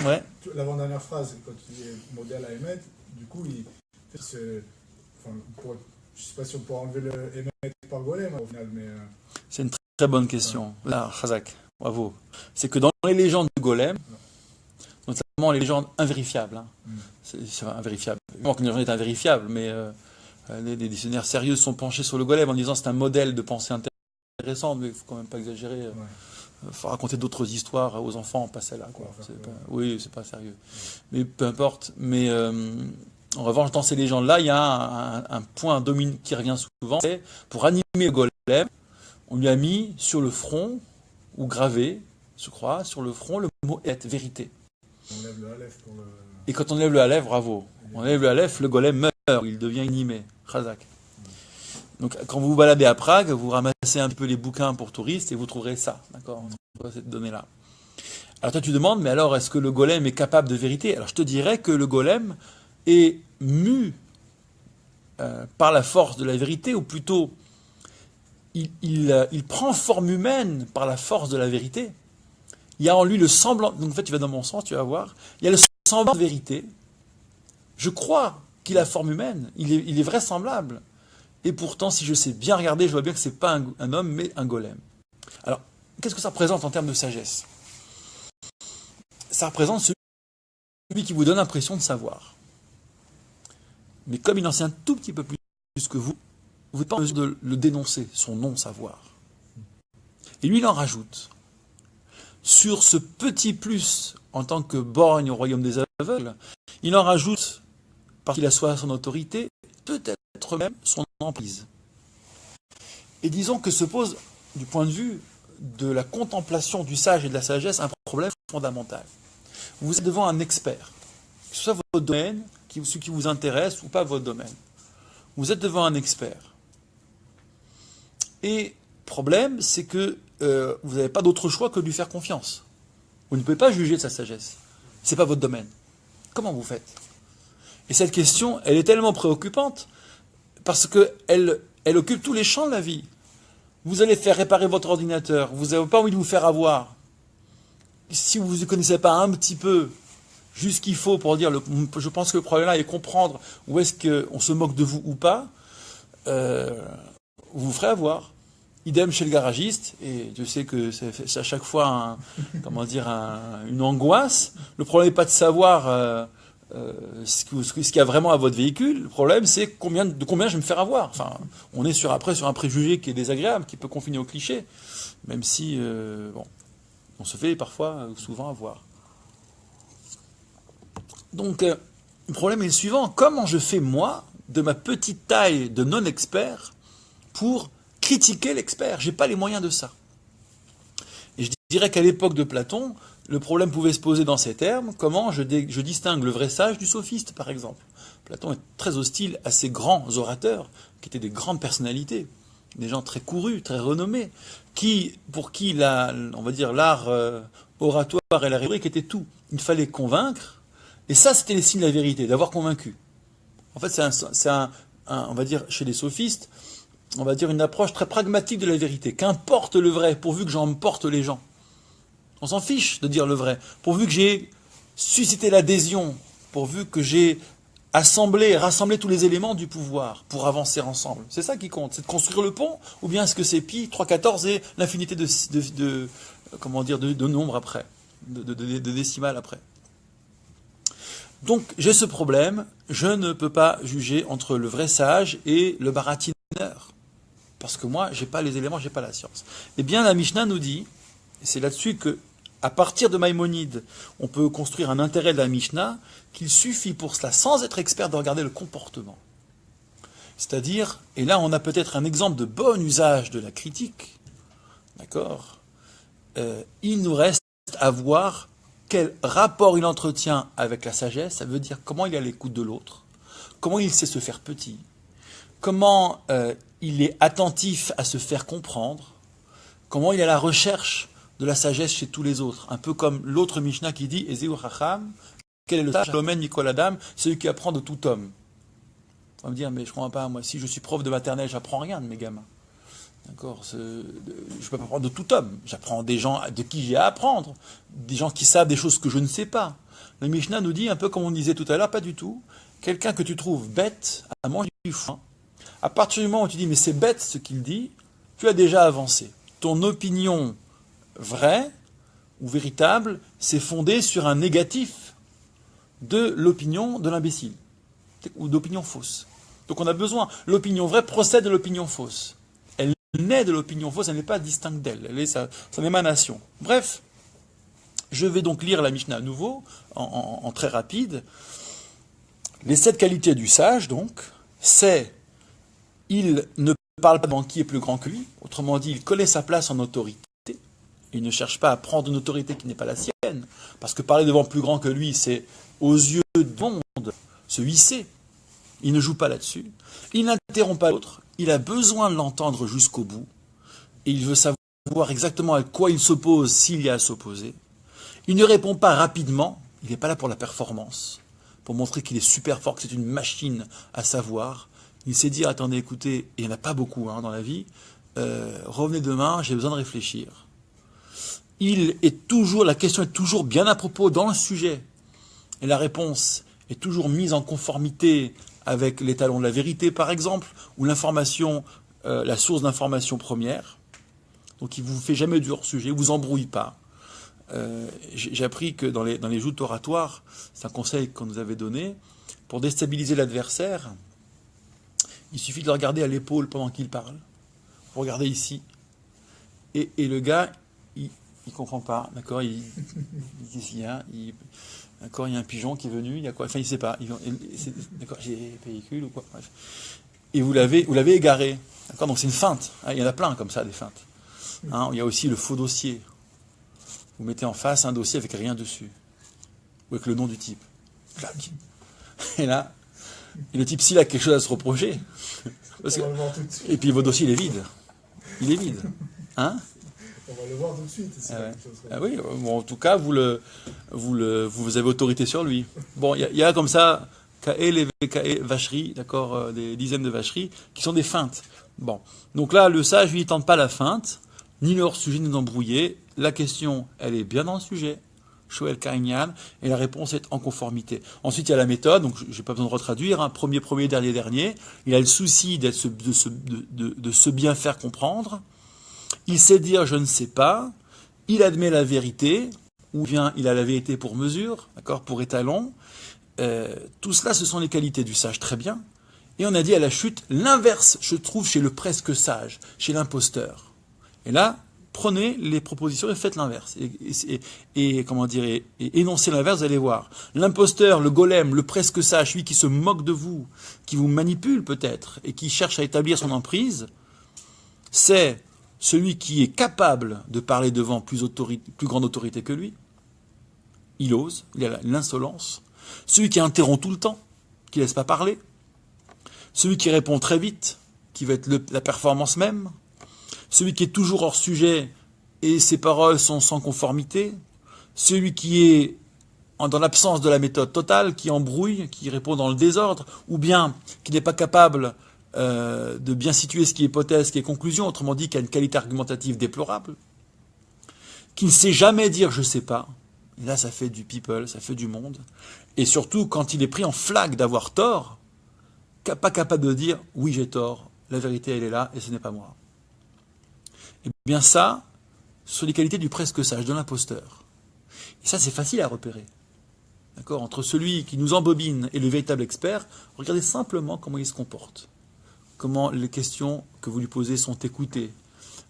Ouais. L'avant-dernière phrase, quand tu dis modèle à émettre, du coup, je ne sais pas si on pourra enlever le émettre par golem au final, mais... C'est une très bonne question. Là, Khazak, bravo. C'est que dans les légendes du golem, notamment les légendes invérifiables, c'est invérifiable. Évidemment que les légendes est invérifiable, mais les dictionnaires sérieux sont penchés sur le golem en disant c'est un modèle de pensée intéressante, mais il ne faut quand même pas exagérer. Il faut raconter d'autres histoires aux enfants, pas celle-là. Oui, c'est pas sérieux. Mais peu importe. Mais en revanche, dans ces légendes-là, il y a un point qui revient souvent, c'est pour animer le golem, on lui a mis sur le front, ou gravé, je crois, sur le front, le mot est vérité. On lève le Aleph pour le... Et quand on lève le Aleph, bravo. On lève le Aleph, le golem meurt, il devient inanimé. Khazak. Donc, quand vous vous baladez à Prague, vous ramassez un peu les bouquins pour touristes et vous trouverez ça, d'accord, cette donnée-là. Alors toi, tu demandes, mais alors, est-ce que le golem est capable de vérité? Alors, je te dirais que le golem est mu par la force de la vérité, ou plutôt, il prend forme humaine par la force de la vérité. Il y a en lui le semblant, donc en fait, tu vas dans mon sens, tu vas voir, il y a le semblant de vérité. Je crois qu'il a forme humaine, il est vraisemblable. Et pourtant, si je sais bien regarder, je vois bien que ce n'est pas un homme, mais un golem. Alors, qu'est-ce que ça représente en termes de sagesse? Ça représente celui qui vous donne l'impression de savoir. Mais comme il en sait un tout petit peu plus que vous n'êtes pas en mesure de le dénoncer, son non-savoir. Et lui, il en rajoute. Sur ce petit plus, en tant que borgne au royaume des aveugles, il en rajoute, parce qu'il assoit son autorité, peut-être même son emprise. Et disons que se pose, du point de vue de la contemplation du sage et de la sagesse, un problème fondamental. Vous êtes devant un expert, que ce soit votre domaine, ce qui vous intéresse ou pas votre domaine. Vous êtes devant un expert. Et problème, c'est que vous n'avez pas d'autre choix que de lui faire confiance. Vous ne pouvez pas juger de sa sagesse. Ce n'est pas votre domaine. Comment vous faites? Et cette question, elle est tellement préoccupante parce qu'elle occupe tous les champs de la vie. Vous allez faire réparer votre ordinateur. Vous n'avez pas envie de vous faire avoir. Si vous ne connaissez pas un petit peu, juste ce qu'il faut pour dire, je pense que le problème là est comprendre où est-ce qu'on se moque de vous ou pas, vous vous ferez avoir. Idem chez le garagiste, et je sais que c'est à chaque fois une angoisse. Le problème n'est pas de savoir ce qu'il y a vraiment à votre véhicule. Le problème, c'est de combien je vais me faire avoir. Enfin, on est sur un préjugé qui est désagréable, qui peut confiner au cliché, même si on se fait parfois, souvent avoir. Donc, le problème est le suivant. Comment je fais, moi, de ma petite taille de non-expert, pour critiquer l'expert? Je n'ai pas les moyens de ça. Et je dirais qu'à l'époque de Platon, le problème pouvait se poser dans ces termes. Comment je distingue le vrai sage du sophiste, par exemple? Platon est très hostile à ces grands orateurs, qui étaient des grandes personnalités, des gens très courus, très renommés, pour qui l'art oratoire et la rhétorique étaient tout. Il fallait convaincre, et ça, c'était les signes de la vérité, d'avoir convaincu. En fait, on va dire, chez les sophistes, on va dire une approche très pragmatique de la vérité. Qu'importe le vrai, pourvu que j'emporte les gens. On s'en fiche de dire le vrai. Pourvu que j'ai suscité l'adhésion, pourvu que j'ai rassemblé tous les éléments du pouvoir pour avancer ensemble. C'est ça qui compte. C'est de construire le pont, ou bien est-ce que c'est pi, 3, 14 et l'infinité de nombres après, de décimales après. Donc j'ai ce problème, je ne peux pas juger entre le vrai sage et le baratineur. Parce que moi, je n'ai pas les éléments, je n'ai pas la science. Eh bien, la Mishnah nous dit, et c'est là-dessus que, à partir de Maïmonide, on peut construire un intérêt de la Mishnah, qu'il suffit pour cela, sans être expert, de regarder le comportement. C'est-à-dire, et là on a peut-être un exemple de bon usage de la critique, d'accord, il nous reste à voir quel rapport il entretient avec la sagesse, ça veut dire comment il est à l'écoute de l'autre, comment il sait se faire petit, comment il est attentif à se faire comprendre, comment il est à la recherche de la sagesse chez tous les autres. Un peu comme l'autre Mishnah qui dit « Ezeu Chacham » quel est le sage? L'Omen Nicolas Adam, celui qui apprend de tout homme. On va me dire « Mais je ne comprends pas, moi, si je suis prof de maternelle, j'apprends rien de mes gamins. » D'accord, je ne peux pas apprendre de tout homme. J'apprends des gens de qui j'ai à apprendre, des gens qui savent des choses que je ne sais pas. Le Mishnah nous dit, un peu comme on disait tout à l'heure, pas du tout, quelqu'un que tu trouves bête à manger du foin, à partir du moment où tu dis, mais c'est bête ce qu'il dit, tu as déjà avancé. Ton opinion vraie ou véritable, c'est fondé sur un négatif de l'opinion de l'imbécile, ou d'opinion fausse. Donc on a besoin, l'opinion vraie procède de l'opinion fausse. Elle naît de l'opinion fausse, elle n'est pas distincte d'elle, elle est son émanation. Bref, je vais donc lire la Mishnah à nouveau, en très rapide. Les 7 qualités du sage, donc, c'est il ne parle pas devant qui est plus grand que lui, autrement dit, il connaît sa place en autorité, il ne cherche pas à prendre une autorité qui n'est pas la sienne, parce que parler devant plus grand que lui, c'est aux yeux du monde se hisser, il ne joue pas là-dessus, il n'interrompt pas l'autre, il a besoin de l'entendre jusqu'au bout, et il veut savoir exactement à quoi il s'oppose s'il y a à s'opposer, il ne répond pas rapidement, il n'est pas là pour la performance, pour montrer qu'il est super fort, que c'est une machine à savoir. Il sait dire, attendez, écoutez, et il n'y en a pas beaucoup dans la vie, revenez demain, j'ai besoin de réfléchir. La question est toujours bien à propos dans le sujet, et la réponse est toujours mise en conformité avec l'étalon de la vérité, par exemple, ou l'information, la source d'information première. Donc il ne vous fait jamais du hors-sujet, il ne vous embrouille pas. J'ai appris que dans les joutes oratoires, c'est un conseil qu'on nous avait donné, pour déstabiliser l'adversaire, il suffit de le regarder à l'épaule pendant qu'il parle. Vous regardez ici. Et le gars, il ne comprend pas. D'accord, qu'est-ce qu'il y a? D'accord, il y a un pigeon qui est venu. Il y a quoi? Enfin, il ne sait pas. D'accord, j'ai véhicule ou quoi? Bref. Et vous l'avez égaré. D'accord, donc c'est une feinte. Il y en a plein comme ça, des feintes. Il y a aussi le faux dossier. Vous mettez en face un dossier avec rien dessus. Ou avec le nom du type. Clac. Et là, le type, s'il a quelque chose à se reprocher, et puis votre dossier, il est vide. Il est vide. Hein? On va le voir tout de suite. Oui, bon, en tout cas, vous avez autorité sur lui. Bon, il y a comme ça Kael et Kael vacheries, d'accord, des dizaines de vacheries, qui sont des feintes. Bon. Donc là, le sage, lui, il tente pas la feinte, ni le hors-sujet, ni l'embrouiller. La question, elle est bien dans le sujet. Shoel Kainyan, et la réponse est en conformité. Ensuite, il y a la méthode, donc je n'ai pas besoin de retraduire, hein, premier, dernier, dernier. Il a le souci de se bien faire comprendre. Il sait dire je ne sais pas. Il admet la vérité, ou bien il a la vérité pour mesure, d'accord, pour étalon. Tout cela, ce sont les qualités du sage, très bien. Et on a dit à la chute, l'inverse, je trouve, chez le presque sage, chez l'imposteur. Et là, prenez les propositions et faites l'inverse. Et comment dire, et énoncez l'inverse, vous allez voir. L'imposteur, le golem, le presque sage, celui qui se moque de vous, qui vous manipule peut-être, et qui cherche à établir son emprise, c'est celui qui est capable de parler devant plus grande autorité que lui. Il ose, il a l'insolence. Celui qui interrompt tout le temps, qui ne laisse pas parler. Celui qui répond très vite, qui va être la performance même. Celui qui est toujours hors sujet et ses paroles sont sans conformité. Celui qui est dans l'absence de la méthode totale, qui embrouille, qui répond dans le désordre, ou bien qui n'est pas capable de bien situer ce qui est hypothèse, ce qui est conclusion, autrement dit, qui a une qualité argumentative déplorable, qui ne sait jamais dire je sais pas. Et là, ça fait du people, ça fait du monde. Et surtout, quand il est pris en flague d'avoir tort, pas capable de dire oui, j'ai tort, la vérité elle est là et ce n'est pas moi. Et bien ça, ce sont les qualités du presque sage, de l'imposteur. Et ça, c'est facile à repérer. D'accord ? Entre celui qui nous embobine et le véritable expert, regardez simplement comment il se comporte. Comment les questions que vous lui posez sont écoutées.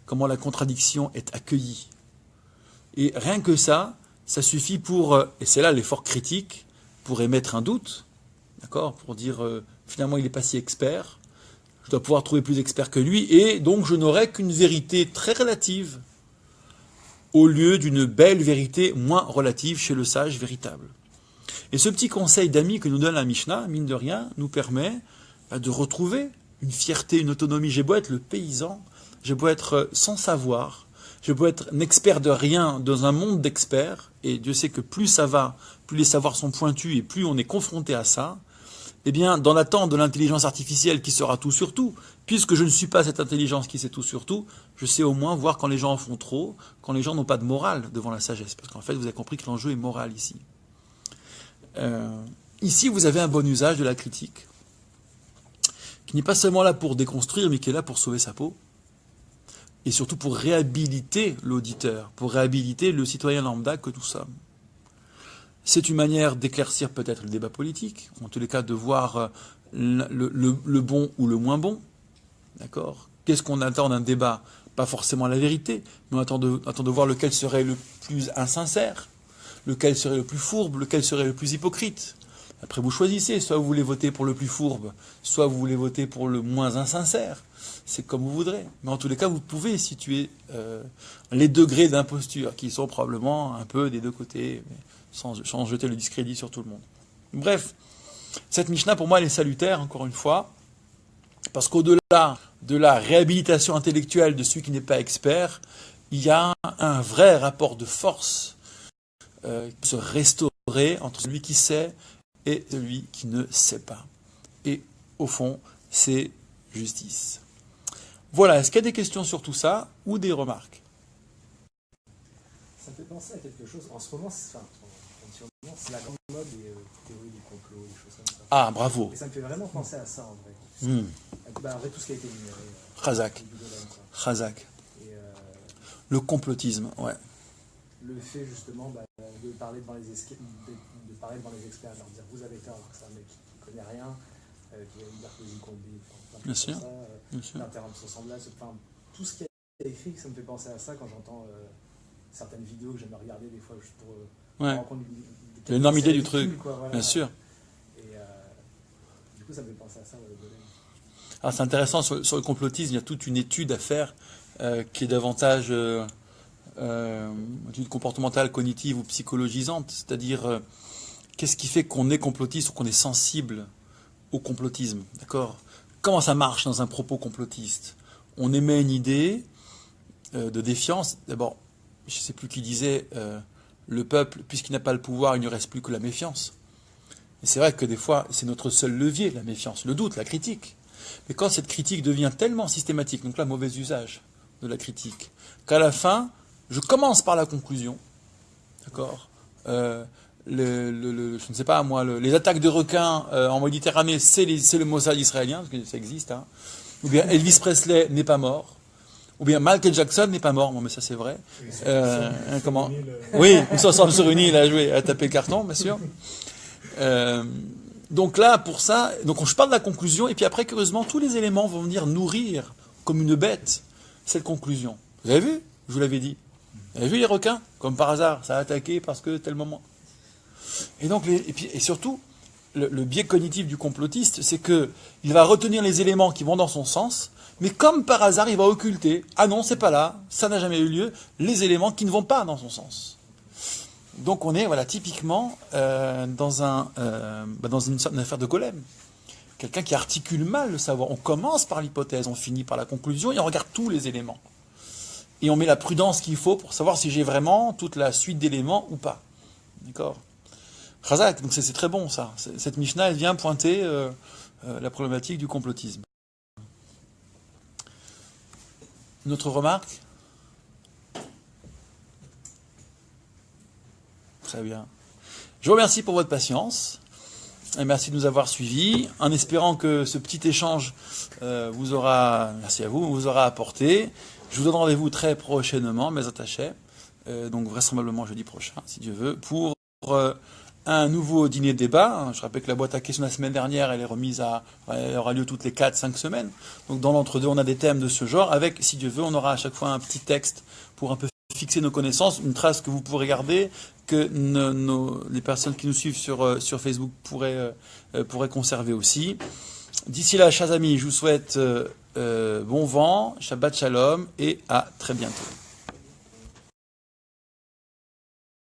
Comment la contradiction est accueillie. Et rien que ça suffit pour, et c'est là l'effort critique, pour émettre un doute, d'accord ? Pour dire, finalement, il n'est pas si expert, je dois pouvoir trouver plus expert que lui, et donc je n'aurai qu'une vérité très relative, au lieu d'une belle vérité moins relative chez le sage véritable. Et ce petit conseil d'ami que nous donne la Mishnah, mine de rien, nous permet de retrouver une fierté, une autonomie. J'ai beau être le paysan, j'ai beau être sans savoir, j'ai beau être un expert de rien dans un monde d'experts, et Dieu sait que plus ça va, plus les savoirs sont pointus et plus on est confronté à ça, eh bien, dans l'attente de l'intelligence artificielle qui sera tout sur tout, puisque je ne suis pas cette intelligence qui sait tout sur tout, je sais au moins voir quand les gens en font trop, quand les gens n'ont pas de morale devant la sagesse. Parce qu'en fait, vous avez compris que l'enjeu est moral ici. Ici, vous avez un bon usage de la critique, qui n'est pas seulement là pour déconstruire, mais qui est là pour sauver sa peau, et surtout pour réhabiliter l'auditeur, pour réhabiliter le citoyen lambda que nous sommes. C'est une manière d'éclaircir peut-être le débat politique, en tous les cas de voir le bon ou le moins bon. D'accord ? Qu'est-ce qu'on attend d'un débat ? Pas forcément la vérité, mais on attend de voir lequel serait le plus insincère, lequel serait le plus fourbe, lequel serait le plus hypocrite. Après, vous choisissez, soit vous voulez voter pour le plus fourbe, soit vous voulez voter pour le moins insincère. C'est comme vous voudrez. Mais en tous les cas, vous pouvez situer les degrés d'imposture, qui sont probablement un peu des deux côtés, mais sans jeter le discrédit sur tout le monde. Bref, cette Mishnah, pour moi, elle est salutaire, encore une fois, parce qu'au-delà de la réhabilitation intellectuelle de celui qui n'est pas expert, il y a un vrai rapport de force qui peut se restaurer entre celui qui sait et celui qui ne sait pas. Et au fond, c'est justice. Voilà, est-ce qu'il y a des questions sur tout ça ou des remarques ? Ça me fait penser à quelque chose. En ce moment, c'est la grande mode des théories du complot, des choses comme ça. Ah, bravo. Et ça me fait vraiment penser à ça, en vrai. Avec tout ce qui a été numéré. Khazak. Le complotisme, ouais. Le fait, justement, de parler devant les experts, de leur dire vous avez tort, alors que c'est un mec qui ne connaît rien, qui a une hypocrisie comblée, bien sûr. D'interrompre son semblable, tout ce qui est écrit, ça me fait penser à ça quand j'entends certaines vidéos que j'aime regarder des fois juste pour me rendre compte de l'énormité du truc, quoi, voilà. Bien sûr. Et du coup, ça me fait penser à ça. Alors c'est intéressant, sur le complotisme, il y a toute une étude à faire qui est davantage étude comportementale, cognitive ou psychologisante, c'est-à-dire qu'est-ce qui fait qu'on est complotiste ou qu'on est sensible au complotisme, d'accord ? Comment ça marche dans un propos complotiste ? On émet une idée de défiance. D'abord, je ne sais plus qui disait, le peuple, puisqu'il n'a pas le pouvoir, il ne reste plus que la méfiance. Et c'est vrai que des fois, c'est notre seul levier, la méfiance, le doute, la critique. Mais quand cette critique devient tellement systématique, donc là, mauvais usage de la critique, qu'à la fin, je commence par la conclusion, d'accord, je ne sais pas moi, les attaques de requins en Méditerranée, c'est le Mossad israélien, parce que ça existe, hein. Ou bien Elvis Presley n'est pas mort, ou bien Michael Jackson n'est pas mort, bon, mais ça c'est vrai. Comment ? Oui, on s'ensemble sur une île à jouer, à taper le carton, bien sûr. Donc là, pour ça, donc je parle de la conclusion, et puis après, curieusement, tous les éléments vont venir nourrir, comme une bête, cette conclusion. Vous avez vu ? Je vous l'avais dit. Vous avez vu les requins ? Comme par hasard, ça a attaqué parce que tel moment. Et donc, et surtout, le biais cognitif du complotiste, c'est que il va retenir les éléments qui vont dans son sens, mais comme par hasard, il va occulter, ah non, c'est pas là, ça n'a jamais eu lieu, les éléments qui ne vont pas dans son sens. Donc on est, voilà, typiquement dans une affaire de golem. Quelqu'un qui articule mal le savoir. On commence par l'hypothèse, on finit par la conclusion, et on regarde tous les éléments. Et on met la prudence qu'il faut pour savoir si j'ai vraiment toute la suite d'éléments ou pas. D'accord ? Chazak, donc c'est très bon ça. Cette Mishnah, elle vient pointer la problématique du complotisme. Une autre remarque ? Très bien. Je vous remercie pour votre patience. Et merci de nous avoir suivis, en espérant que ce petit échange merci à vous, vous aura apporté. Je vous donne rendez-vous très prochainement, mes attachés, donc vraisemblablement jeudi prochain, si Dieu veut, pour un nouveau dîner débat. Je rappelle que la boîte à questions de la semaine dernière, elle aura lieu toutes les 4-5 semaines. Donc dans l'entre-deux, on a des thèmes de ce genre, avec, si Dieu veut, on aura à chaque fois un petit texte pour un peu fixer nos connaissances, une trace que vous pourrez garder, que les personnes qui nous suivent sur Facebook pourraient conserver aussi. D'ici là, chers amis, je vous souhaite bon vent, Shabbat Shalom et à très bientôt.